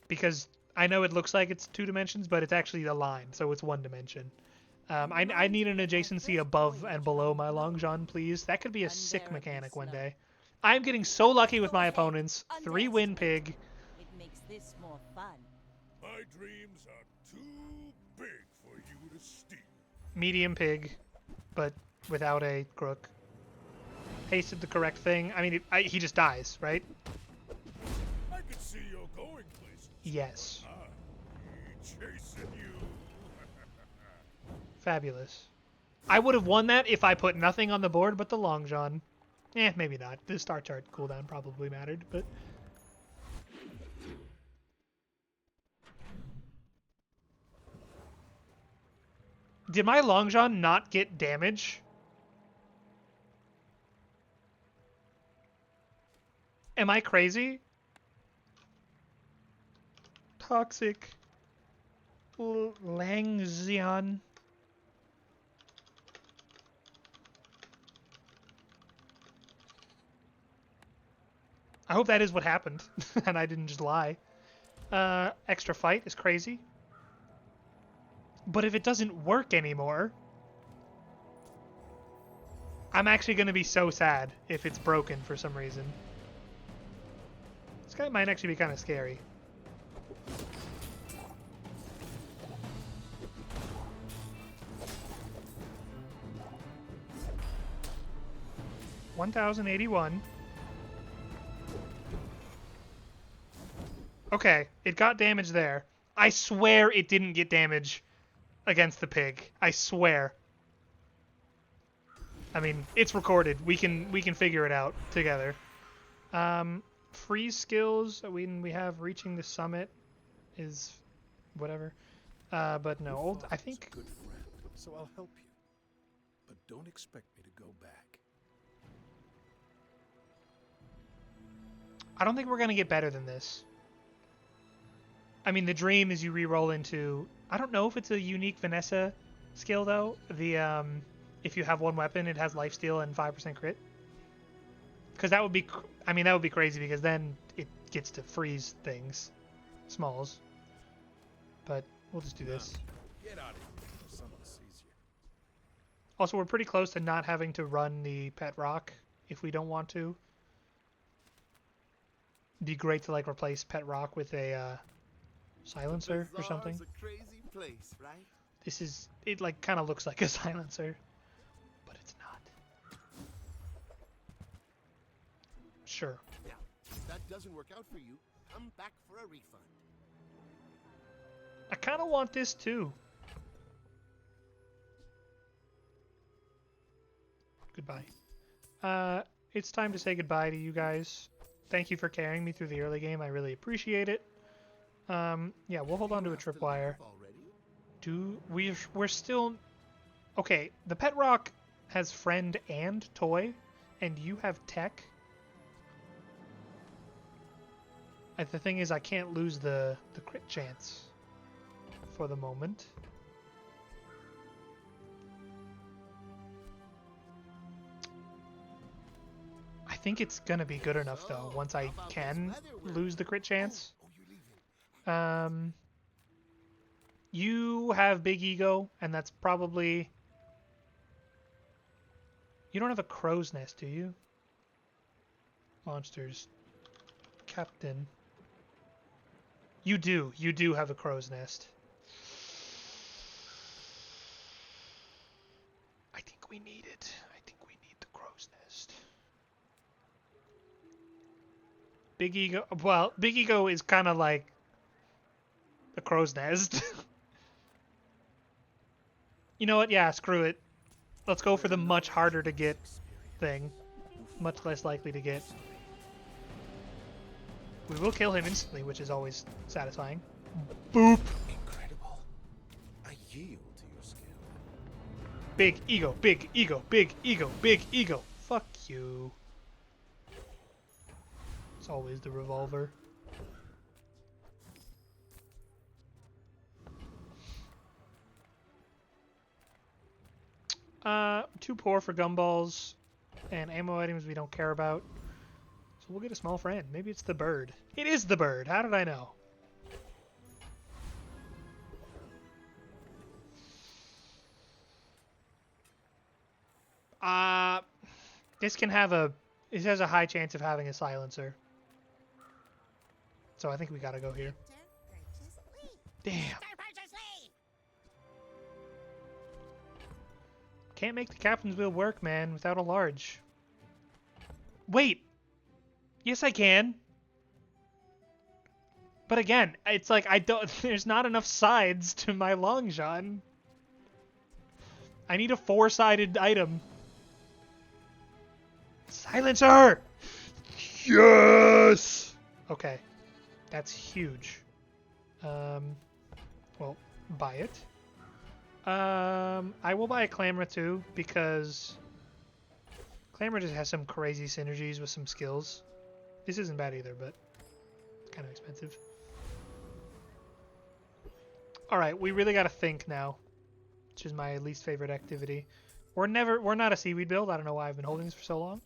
Speaker 1: because I know it looks like it's 2 dimensions, but it's actually a line, so it's 1 dimension. I need an adjacency above and below my Long John, please. That could be a sick mechanic one day. I'm getting so lucky with my opponents. 3 win pig.
Speaker 2: It makes this more fun.
Speaker 3: My dreams are too big for you to steal.
Speaker 1: Medium pig, but without a crook. Hasted the correct thing. I mean, he just dies, right?
Speaker 3: I can see you're going places.
Speaker 1: Yes.
Speaker 3: I'm chasing you.
Speaker 1: Fabulous. I would have won that if I put nothing on the board but the Long John. Maybe not. The Star Chart cooldown probably mattered, but... Did my Long John not get damage? Am I crazy? Toxic. Langzion. I hope that is what happened, and I didn't just lie. Extra fight is crazy. But if it doesn't work anymore, I'm actually going to be so sad if it's broken for some reason. This guy might actually be kind of scary. $1,081. Okay, it got damage there. I swear it didn't get damage against the pig. I swear. I mean, it's recorded. We can figure it out together. Freeze skills. We have reaching the summit is whatever. But no, old. I think.
Speaker 3: Good friend, so I'll help you. But don't expect me to go back.
Speaker 1: I don't think we're gonna get better than this. I mean, the dream is you re-roll into. I don't know if it's a unique Vanessa skill though. The if you have one weapon, it has lifesteal and 5% crit. Because that would be, I mean, that would be crazy because then it gets to freeze things, smalls. But we'll just do this.
Speaker 3: Get out of here before someone sees you.
Speaker 1: Also, we're pretty close to not having to run the pet rock if we don't want to. It'd be great to like replace pet rock with a silencer or something.
Speaker 6: Bazaar's a crazy place, right?
Speaker 1: This is, it like kind of looks like a silencer, but it's not. Sure.
Speaker 6: Yeah. If that doesn't work out for you, come back for a refund.
Speaker 1: I kind of want this too. Goodbye. It's time to say goodbye to you guys. Thank you for carrying me through the early game. I really appreciate it. Yeah, we'll hold on to a tripwire. We're still okay. The pet rock has friend and toy, and you have tech. The thing is, I can't lose the crit chance for the moment. I think it's gonna be good enough though once I can lose the crit chance. You have big ego, and that's probably... You don't have a crow's nest, do you? Monsters. Captain. You do. You do have a crow's nest. I think we need it. I think we need the crow's nest. Big ego... Well, big ego is kind of like a crow's nest. You know what? Yeah, screw it. Let's go for the much harder to get thing. Much less likely to get. We will kill him instantly, which is always satisfying. Boop!
Speaker 3: Incredible. I yield to your skill.
Speaker 1: Big ego, big ego, big ego, big ego. Fuck you. It's always the revolver. Too poor for gumballs and ammo items we don't care about. So we'll get a small friend. Maybe it's the bird. It is the bird. How did I know? This can have a... It has a high chance of having a silencer. So I think we gotta go here. Damn. Can't make the captain's wheel work, man, without a large. Wait! Yes, I can! But again, it's like I don't... There's not enough sides to my long john. I need a 4-sided item. Silencer! Yes! Okay. That's huge. Well, buy it. I will buy a Clamor too, because Clamor just has some crazy synergies with some skills. This isn't bad either, but it's kind of expensive. Alright, we really gotta think now, which is my least favorite activity. We're not a seaweed build. I don't know why I've been holding this for so long.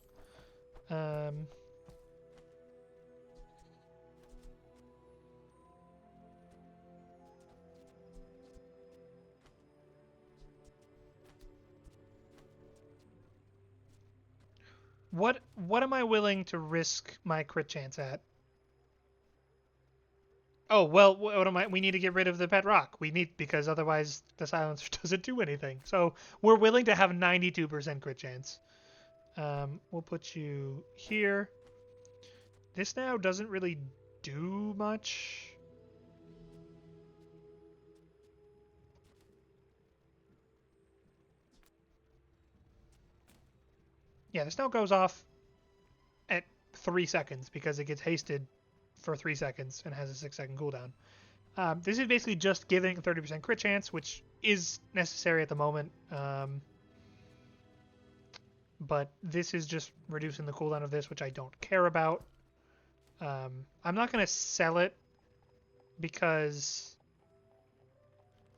Speaker 1: What am I willing to risk my crit chance at? Oh, well, what am I? We need to get rid of the pet rock. We need, because otherwise the silencer doesn't do anything. So we're willing to have 92% crit chance. We'll put you here. This now doesn't really do much. Yeah, this now goes off at 3 seconds because it gets hasted for 3 seconds and has a 6-second cooldown. This is basically just giving a 30% crit chance, which is necessary at the moment. But this is just reducing the cooldown of this, which I don't care about. I'm not going to sell it because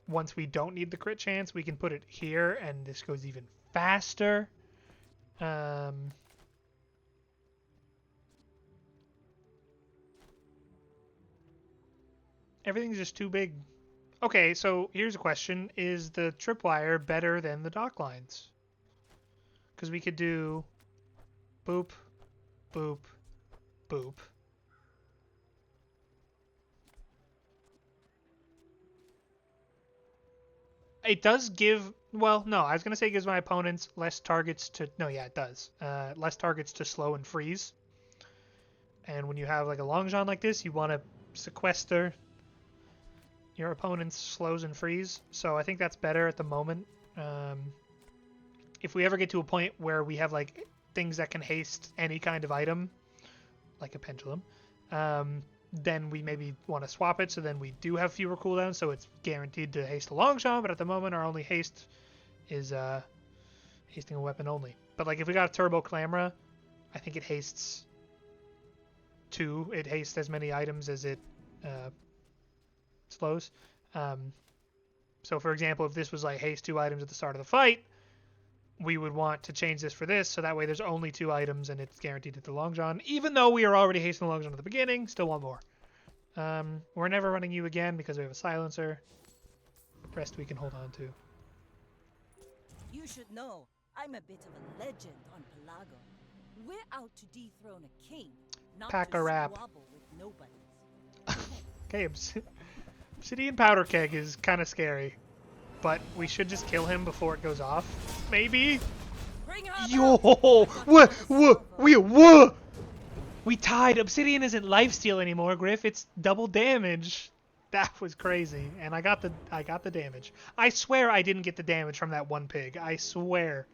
Speaker 1: once we don't need the crit chance, we can put it here and this goes even faster. Everything's just too big. Okay, so here's a question. Is the tripwire better than the dock lines? Because we could do boop, boop, boop. It does give, well, no, I was going to say it gives my opponents less targets to, no, yeah, it does. Less targets to slow and freeze. And when you have like a long john like this, you want to sequester your opponent's slows and freeze. So I think that's better at the moment. If we ever get to a point where we have like things that can haste any kind of item, like a pendulum, then we maybe want to swap it so then we do have fewer cooldowns, so it's guaranteed to haste a long shot, but at the moment our only haste is hasting a weapon only. But like if we got a turbo clamora, I think it hastes 2. It hastes as many items as it slows. So for example, if this was like haste 2 items at the start of the fight, we would want to change this for this, so that way there's only 2 items and it's guaranteed at the long john. Even though we are already hasting the long john at the beginning, still want more. We're never running you again because we have a silencer. Rest we can hold on to.
Speaker 2: You should know, I'm a bit of a legend on Pelago. We're out to dethrone a king, not
Speaker 1: Pack
Speaker 2: to
Speaker 1: a rap.
Speaker 2: squabble with nobody.
Speaker 1: Okay, Obsidian Powder Keg is kind of scary. But we should just kill him before it goes off. Maybe?
Speaker 2: Bring her
Speaker 1: Yo!
Speaker 2: back.
Speaker 1: What? We tied. Obsidian isn't lifesteal anymore, Griff. It's double damage. That was crazy. And I got the damage. I swear I didn't get the damage from that one pig. I swear.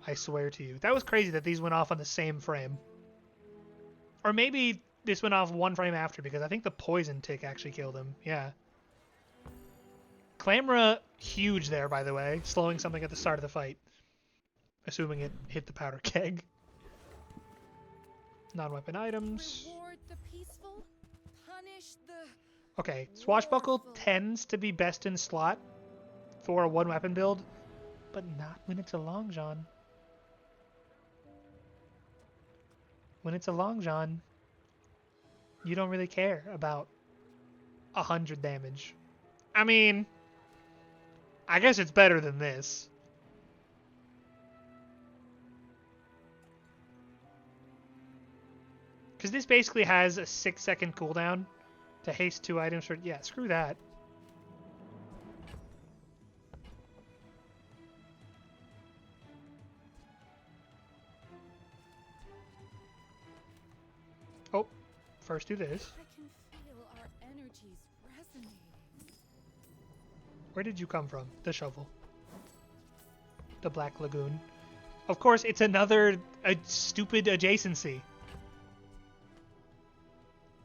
Speaker 1: I swear to you. That was crazy that these went off on the same frame. Or maybe this went off one frame after, because I think the poison tick actually killed him. Yeah. Clamora, huge there, by the way. Slowing something at the start of the fight. Assuming it hit the powder keg. Non-weapon items.
Speaker 4: Reward the peaceful, punish the...
Speaker 1: Okay, Swashbuckle tends to be best in slot for a one-weapon build, but not when it's a Long John. When it's a Long John, you don't really care about 100 damage. I mean, I guess it's better than this. Because this basically has a 6-second cooldown to haste 2 items for... Yeah, screw that. Oh, first do this.
Speaker 4: I can feel our energies resonating.
Speaker 1: Where did you come from? The shovel. The Black Lagoon. Of course, it's another stupid adjacency.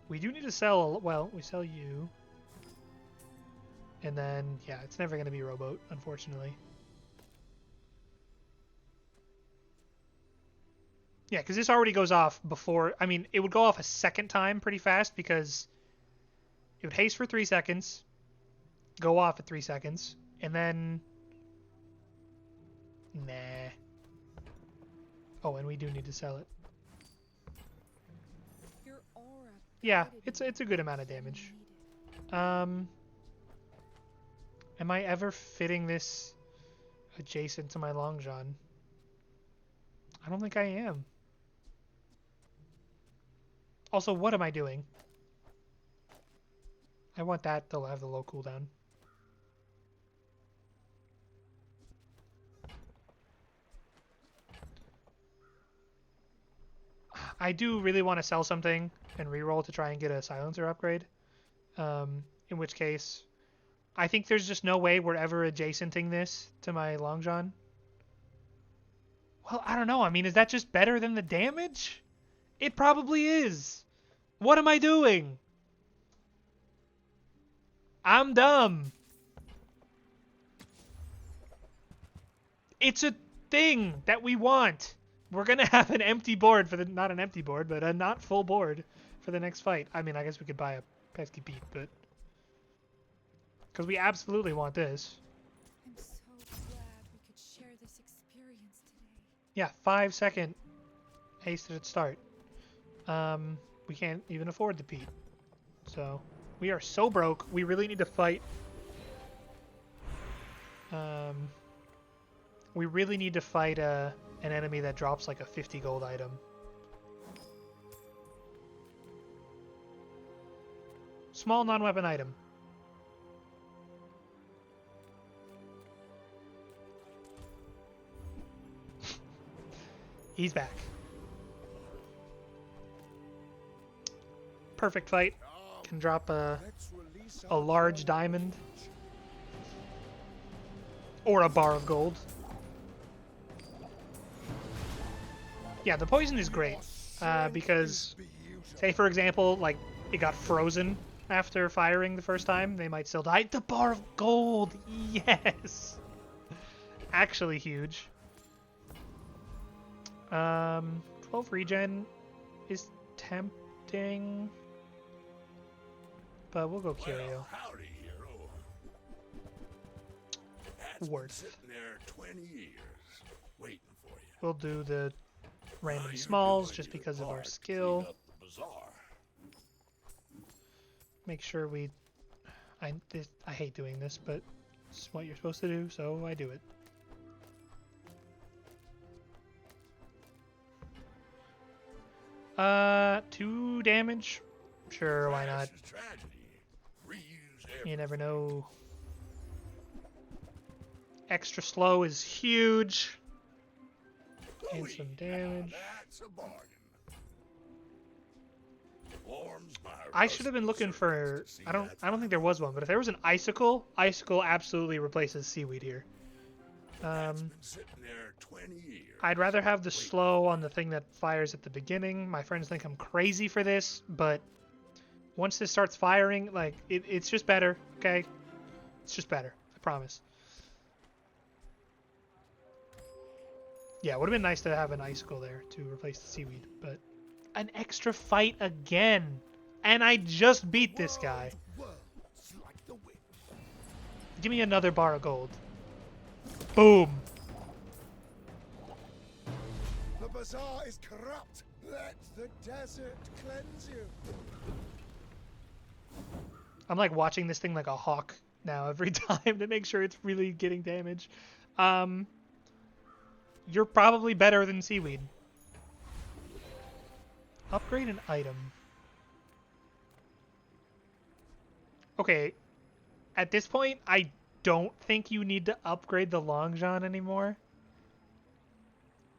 Speaker 1: We do need to sell, well, we sell you. And then, yeah, it's never going to be Rowboat, unfortunately. Yeah, because this already goes off before, I mean, it would go off a second time pretty fast because it would haste for 3 seconds, go off at 3 seconds, and then... Nah. Oh, and we do need to sell it.
Speaker 4: Your aura
Speaker 1: Yeah,
Speaker 4: guided
Speaker 1: it's a good amount of
Speaker 4: me
Speaker 1: damage.
Speaker 4: needed.
Speaker 1: Am I ever fitting this adjacent to my Long John? I don't think I am. Also, what am I doing? I want that to have the low cooldown. I do really want to sell something and reroll to try and get a silencer upgrade. In which case, I think there's just no way we're ever adjacenting this to my Long John. Well, I don't know. I mean, is that just better than the damage? It probably is. What am I doing? I'm dumb. It's a thing that we want. We're gonna have an empty board for the, not an empty board, but a not full board for the next fight. I mean, I guess we could buy a pesky beat, but because we absolutely want this.
Speaker 4: I'm so glad we could share this experience today.
Speaker 1: Yeah, 5-second haste at start. We can't even afford the Pete. So, we are so broke, we really need to fight. We really need to fight an enemy that drops like a 50 gold item. Small non-weapon item. He's back. Perfect fight. Can drop a large diamond. Or a bar of gold. Yeah, the poison is great. Because, say for example, like, it got frozen after firing the first time. They might still die. The bar of gold! Yes! Actually huge. 12 regen is tempting. But we'll go Curio.
Speaker 3: Well, howdy, hero. That's been
Speaker 1: Worth.
Speaker 3: sitting there 20 years, waiting for you.
Speaker 1: We'll do the
Speaker 3: Now
Speaker 1: random
Speaker 3: you're
Speaker 1: smalls
Speaker 3: doing
Speaker 1: just
Speaker 3: your
Speaker 1: because of our
Speaker 3: part to
Speaker 1: skill.
Speaker 3: clean up the bazaar.
Speaker 1: Make sure we... I hate doing this, but it's what you're supposed to do, so I do it. Uh, 2 damage? Sure, why not?
Speaker 3: Trash is tragedy. Reuse
Speaker 1: You never know. Extra slow is huge. And
Speaker 3: everything.
Speaker 1: some
Speaker 3: Now
Speaker 1: damage.
Speaker 3: that's a bargain. Warms my
Speaker 1: I should have been
Speaker 3: rusty
Speaker 1: looking for...
Speaker 3: surface to see
Speaker 1: I don't
Speaker 3: that
Speaker 1: think there was one, but if there was an icicle, icicle absolutely replaces seaweed here.
Speaker 3: That's been sitting there 20 years.
Speaker 1: I'd rather have the slow on the thing that fires at the beginning. My friends think I'm crazy for this, but once this starts firing, like, it's just better, okay? It's just better, I promise. Yeah, it would have been nice to have an icicle there to replace the seaweed, but an extra fight again. And I just beat this guy.
Speaker 6: Worlds like the wind.
Speaker 1: Give me another bar of gold. Boom.
Speaker 6: The bazaar is corrupt. Let the desert cleanse you.
Speaker 1: I'm like watching this thing like a hawk now every time to make sure it's really getting damage. You're probably better than seaweed. Upgrade an item. Okay, at this point, I don't think you need to upgrade the Long John anymore.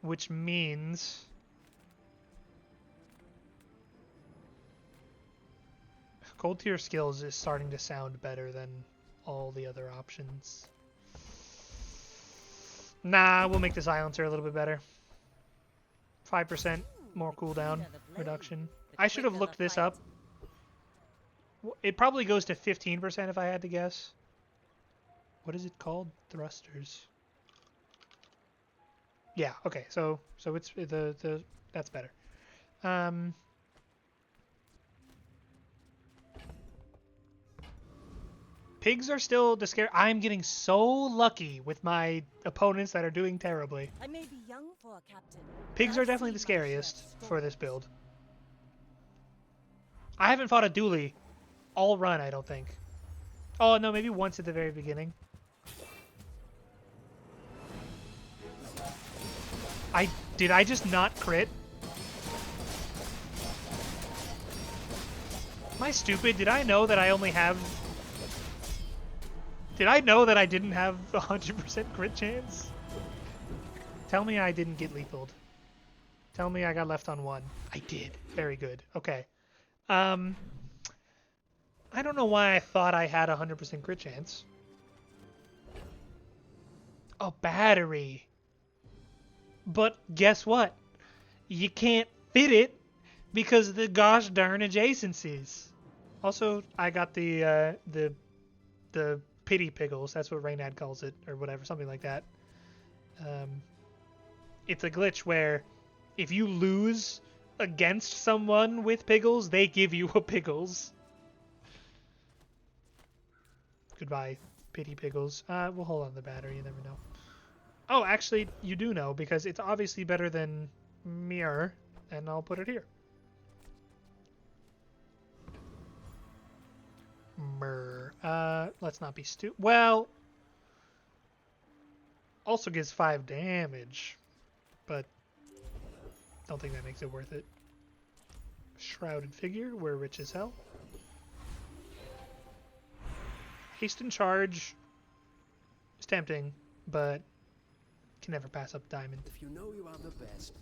Speaker 1: Which means... Gold tier skills is starting to sound better than all the other options. Nah, we'll make the silencer a little bit better. 5% more cooldown reduction. I should have looked this up. It probably goes to 15% if I had to guess. What is it called? Thrusters. Yeah, okay, so it's the that's better. Pigs are still the scare. I'm getting so lucky with my opponents that are doing terribly.
Speaker 2: I may be young for a captain.
Speaker 1: Pigs
Speaker 2: but
Speaker 1: are
Speaker 2: I've
Speaker 1: definitely the
Speaker 2: seen my share of
Speaker 1: scariest for this
Speaker 2: stories.
Speaker 1: build. I haven't fought a dually all run, I don't think. Oh, no, maybe once at the very beginning. Did I just not crit? Am I stupid? Did I know that I only have... Did I know that I didn't have 100% crit chance? Tell me I didn't get lethaled. Tell me I got left on 1. I did. Very good. Okay. I don't know why I thought I had 100% crit chance. Oh, battery. But guess what? You can't fit it because of the gosh darn adjacencies. Also, I got the pity pickles. That's what Reynad calls it, or whatever, something like that. It's a glitch where if you lose against someone with pickles, they give you a pickles. Goodbye, pity pickles. We'll hold on the battery. You never know. Oh, actually, you do know because it's obviously better than mirror, and I'll put it here. Let's not be stupid. Well, also gives 5 damage, but don't think that makes it worth it. Shrouded figure, we're rich as hell. Haste and charge is tempting, but can never pass up diamond.
Speaker 7: If you know you are the best,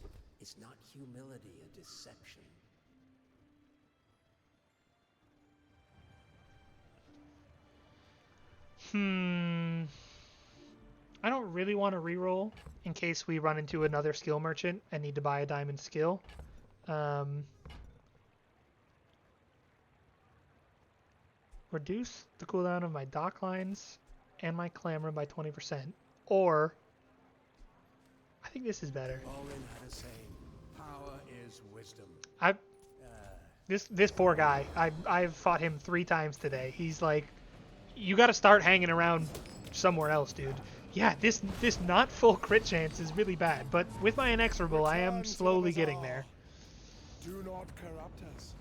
Speaker 7: is not humility a deception?
Speaker 1: I don't really want to reroll in case we run into another skill merchant and need to buy a diamond skill. Reduce the cooldown of my dock lines and my clamor by 20%. Or, I think this is better.
Speaker 7: Orin had a saying, power is wisdom.
Speaker 1: This poor guy. I've fought him 3 times today. He's like, you got to start hanging around somewhere else, dude. Yeah, this not full crit chance is really bad, but with my inexorable, I am slowly getting there.
Speaker 6: Do not corrupt us.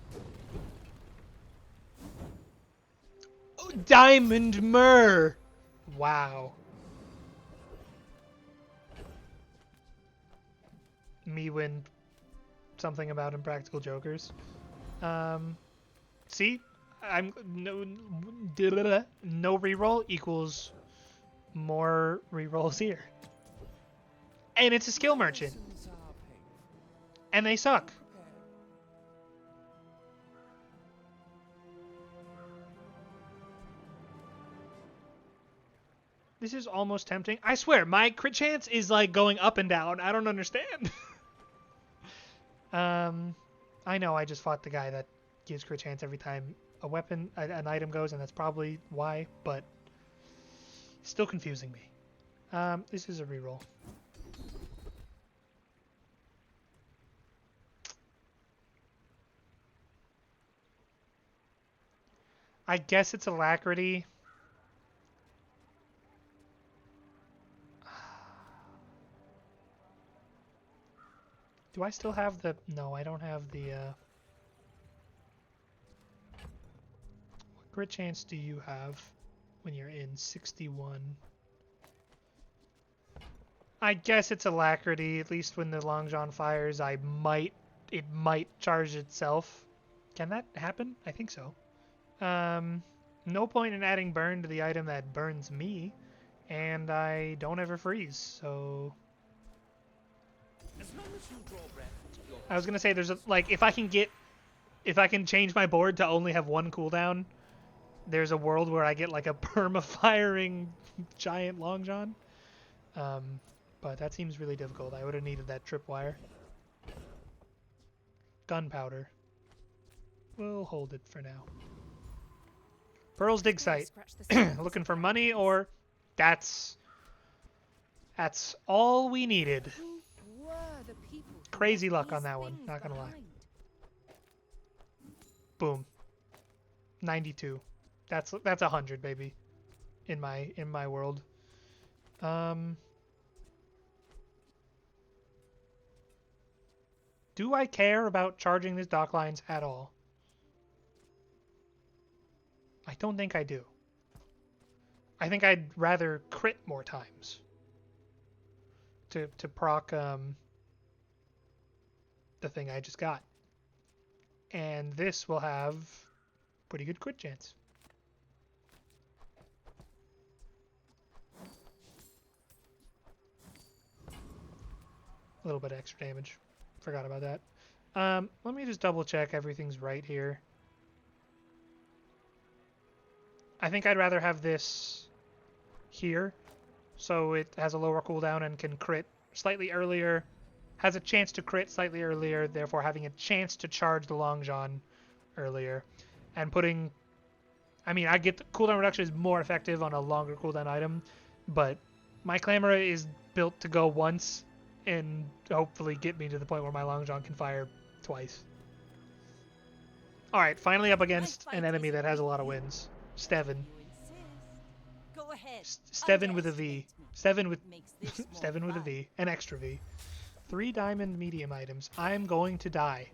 Speaker 1: Oh, Diamond Myrrh! Wow. Me win something about Impractical Jokers. See? I'm no reroll equals more rerolls here. And it's a skill merchant. And they suck. This is almost tempting. I swear, my crit chance is like going up and down. I don't understand. I know I just fought the guy that gives crit chance every time a weapon, an item goes, and that's probably why, but still confusing me. This is a reroll. I guess it's Alacrity. Do I still have the... No, I don't have the... What crit chance do you have when you're in 61? I guess it's Alacrity. At least when the Long John fires, it might charge itself. Can that happen? I think so. No point in adding burn to the item that burns me, and I don't ever freeze, so... I was gonna say there's a, like, if I can change my board to only have 1 cooldown, there's a world where I get like a perma-firing giant Long John. But that seems really difficult. I would have needed that tripwire. Gunpowder. We'll hold it for now. Pearl's dig site. Looking for money, or that's all we needed. Crazy luck on that one, not gonna lie. Boom. 92. That's 100, baby. In my world. Do I care about charging these dock lines at all? I don't think I do. I think I'd rather crit more times. To proc the thing I just got. And this will have pretty good crit chance. A little bit of extra damage. Forgot about that. Let me just double check everything's right here. I think I'd rather have this here, so it has a lower cooldown and can crit slightly earlier, has a chance to crit slightly earlier, therefore having a chance to charge the Long John earlier. And putting, I mean, I get the cooldown reduction is more effective on a longer cooldown item, but my Clamor is built to go once and hopefully get me to the point where my Long John can fire twice. Alright, finally up against an enemy that has a lot of wins. Steven.
Speaker 2: You insist. Go ahead.
Speaker 1: Steven with a V.
Speaker 2: underestimate me.
Speaker 1: Steven with
Speaker 2: Makes this more
Speaker 1: Steven with a
Speaker 2: fun.
Speaker 1: V. An extra V. 3 diamond medium items. I'm going to die.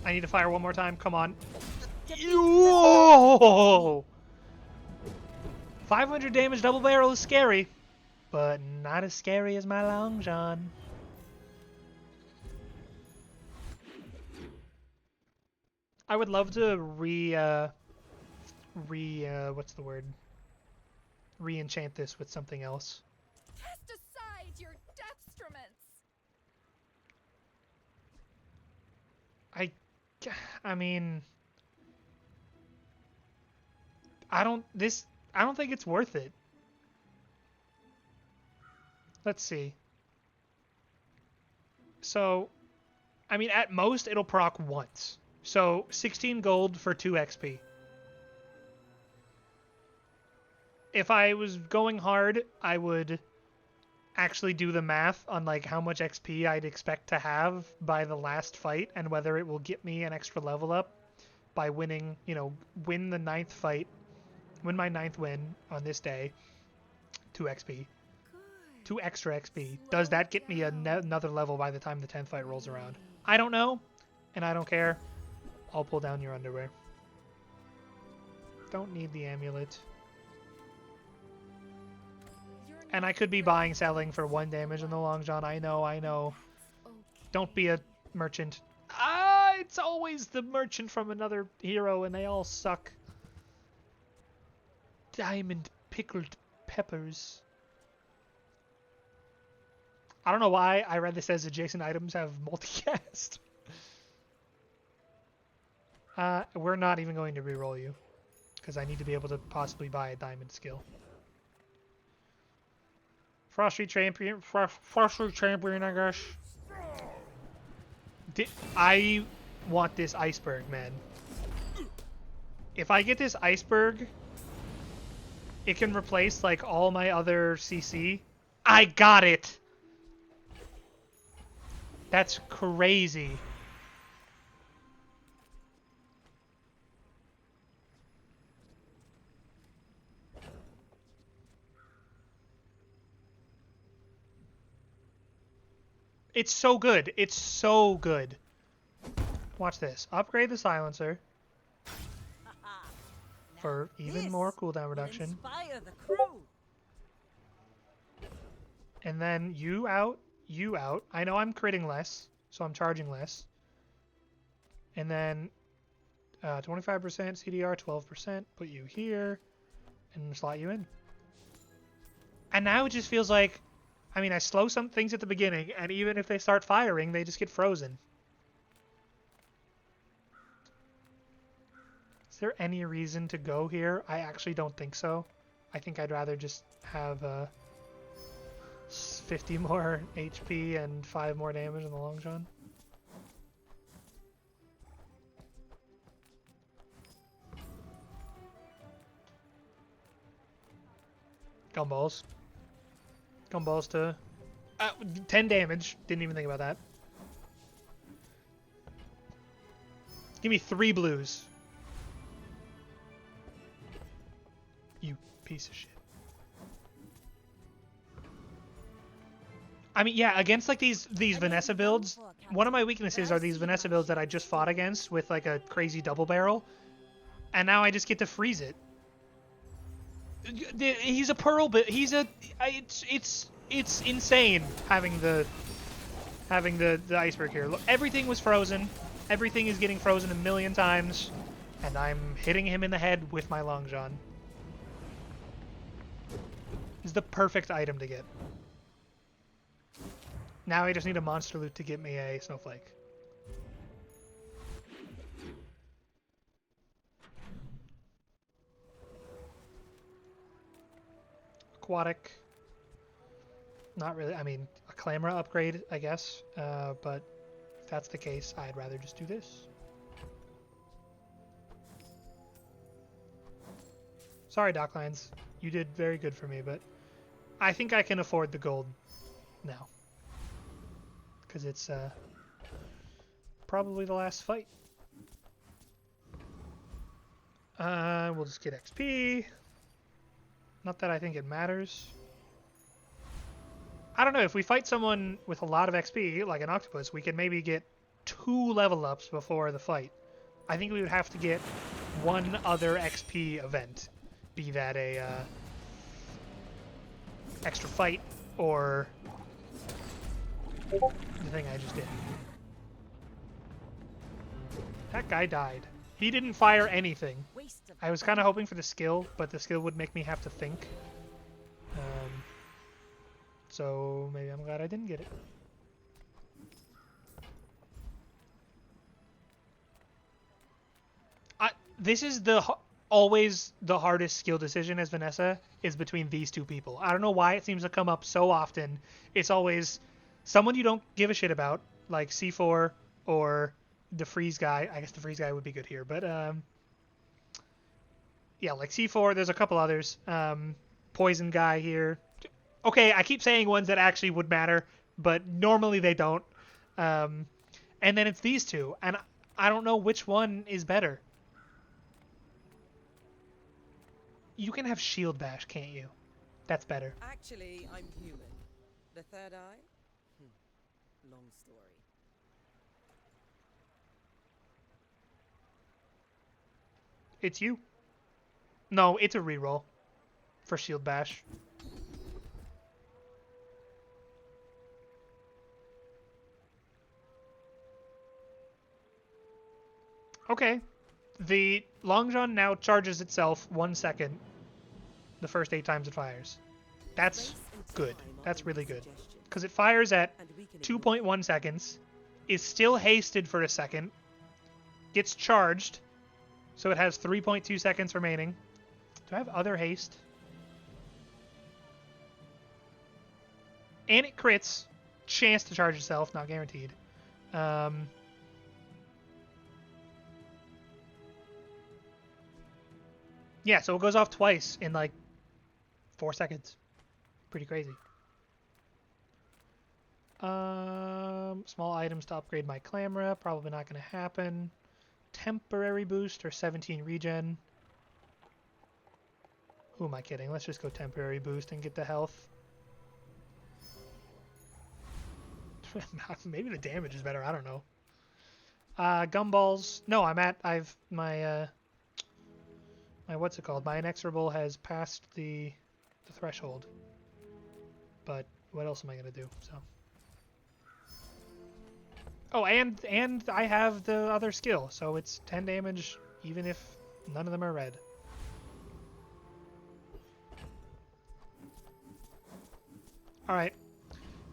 Speaker 1: I need to fire one more time. Come on. Yo! 500 damage double barrel is scary, but not as scary as my Long John. I would love to what's the word? Re-enchant this with something else.
Speaker 4: Cast aside your deathstruments.
Speaker 1: I mean, I don't think it's worth it. Let's see. So, I mean, at most it'll proc once. So, 16 gold for 2 XP. If I was going hard, I would actually do the math on like how much XP I'd expect to have by the last fight and whether it will get me an extra level up by winning, you know, win the 9th fight, win my 9th win on this day, 2 XP.
Speaker 4: Good.
Speaker 1: 2 extra XP. Does that get me another level by the time the 10th fight rolls around? I don't know, and I don't care. I'll pull down your underwear. Don't need the amulet.
Speaker 4: You're
Speaker 1: And
Speaker 4: not
Speaker 1: I could be buying, selling for 1 damage in the Long John. I know.
Speaker 4: okay.
Speaker 1: Don't be a merchant. It's always the merchant from another hero and they all suck. Diamond pickled peppers. I don't know why I read this as adjacent items have multicast. We're not even going to reroll you because I need to be able to possibly buy a diamond skill. Frosty champion, I guess. I want this iceberg, man. If I get this iceberg, it can replace like all my other CC. I got it! That's crazy. It's so good. It's so good. Watch this. Upgrade the silencer for even more cooldown reduction.
Speaker 2: Inspire the crew.
Speaker 1: And then you out, you out. I know I'm critting less, so I'm charging less. And then 25% CDR, 12%. Put you here and slot you in. And now it just feels like, I mean, I slow some things at the beginning, and even if they start firing, they just get frozen. Is there any reason to go here? I actually don't think so. I think I'd rather just have 50 more HP and 5 more damage in the Long John. Gumballs. Gumballs to 10 damage. Didn't even think about that. Give me 3 blues. You piece of shit. I mean, yeah, against like these Vanessa builds, one of my weaknesses are these Vanessa builds that I just fought against with like a crazy double barrel, and now I just get to freeze it. He's a pearl, but he's a it's insane having the having the iceberg here. Look, everything was frozen. Everything is getting frozen a million times. And I'm hitting him in the head with my Long John. This is the perfect item to get. Now I just need a monster loot to get me a snowflake. Aquatic. Not really. I mean, a Clamora upgrade, I guess. But if that's the case, I'd rather just do this. Sorry, Docklines. You did very good for me, but I think I can afford the gold now. Because it's probably the last fight. We'll just get XP. Not that I think it matters. I don't know, if we fight someone with a lot of XP, like an octopus, we could maybe get 2 level ups before the fight. I think we would have to get one other XP event. Be that a extra fight or the thing I just did. That guy died. He didn't fire anything. I was kind of hoping for the skill, but the skill would make me have to think. So maybe I'm glad I didn't get it. This is always the hardest skill decision as Vanessa, is between these two people. I don't know why it seems to come up so often. It's always someone you don't give a shit about, like C4 or the freeze guy. I guess the freeze guy would be good here, but yeah, like C4. There's a couple others. Poison guy here. Okay, I keep saying ones that actually would matter, but normally they don't. And then it's these two, and I don't know which one is better. You can have shield bash, can't you? That's better.
Speaker 8: Actually, I'm human. The third eye? Long story.
Speaker 1: It's you. No, it's a reroll for shield bash. Okay. The Long John now charges itself 1 second the first 8 times it fires. That's good. That's really good. Because it fires at 2.1 seconds, is still hasted for a second, gets charged, so it has 3.2 seconds remaining. Do I have other haste? And it crits. Chance to charge itself, not guaranteed. Yeah, so it goes off twice in like 4 seconds. Pretty crazy. Small items to upgrade my Clamora. Probably not going to happen. Temporary boost or 17 regen. Who am I kidding? Let's just go temporary boost and get the health. Maybe the damage is better. I don't know. Gumballs. No, I've my what's it called? My inexorable has passed the threshold. But what else am I gonna do? So. Oh, and I have the other skill, so it's 10 damage even if none of them are red. Alright.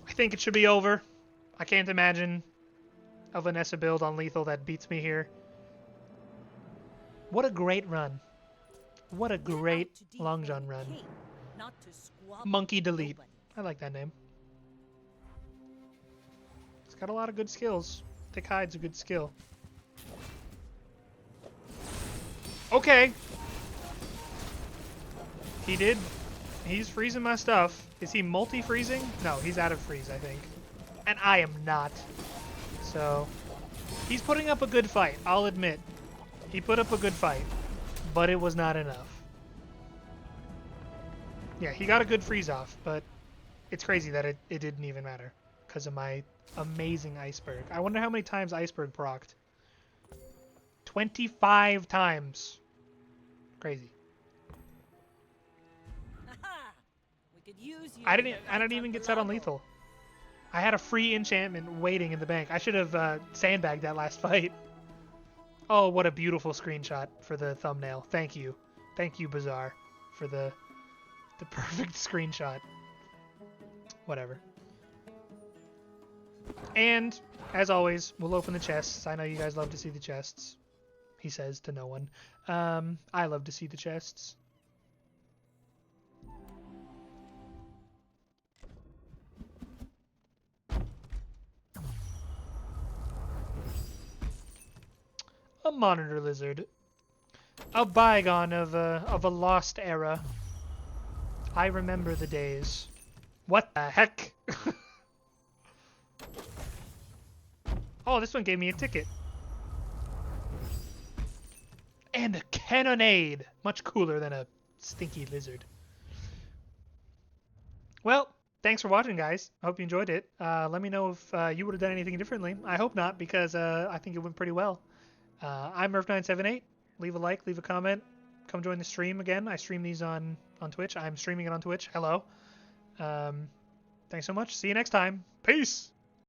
Speaker 1: I think it should be over. I can't imagine a Vanessa build on lethal that beats me here. What a great run. What a great Long John run. Monkey Delete. I like that name. It's got a lot of good skills. Thick Hide's a good skill. Okay. He's freezing my stuff. Is he multi-freezing? No, he's out of freeze, I think. And I am not. So, he's putting up a good fight, I'll admit. He put up a good fight, but it was not enough. Yeah, he got a good freeze off, but it's crazy that it didn't even matter because of my amazing iceberg. I wonder how many times iceberg procced. 25 times. Crazy.
Speaker 2: We could use you
Speaker 1: I didn't even get set on lethal. I had a free enchantment waiting in the bank. I should have sandbagged that last fight. Oh, what a beautiful screenshot for the thumbnail. Thank you. Thank you, Bazaar, for the perfect screenshot. Whatever. And, as always, we'll open the chests. I know you guys love to see the chests. He says to no one. I love to see the chests. A monitor lizard. A bygone of a lost era. I remember the days. What the heck? Oh, this one gave me a ticket. And a cannonade! Much cooler than a stinky lizard. Well, thanks for watching, guys. I hope you enjoyed it. Let me know if you would have done anything differently. I hope not, because I think it went pretty well. I'm Murph978. Leave a like, leave a comment. Come join the stream again. I stream these on Twitch. I'm streaming it on Twitch. Hello. Thanks so much. See you next time. Peace!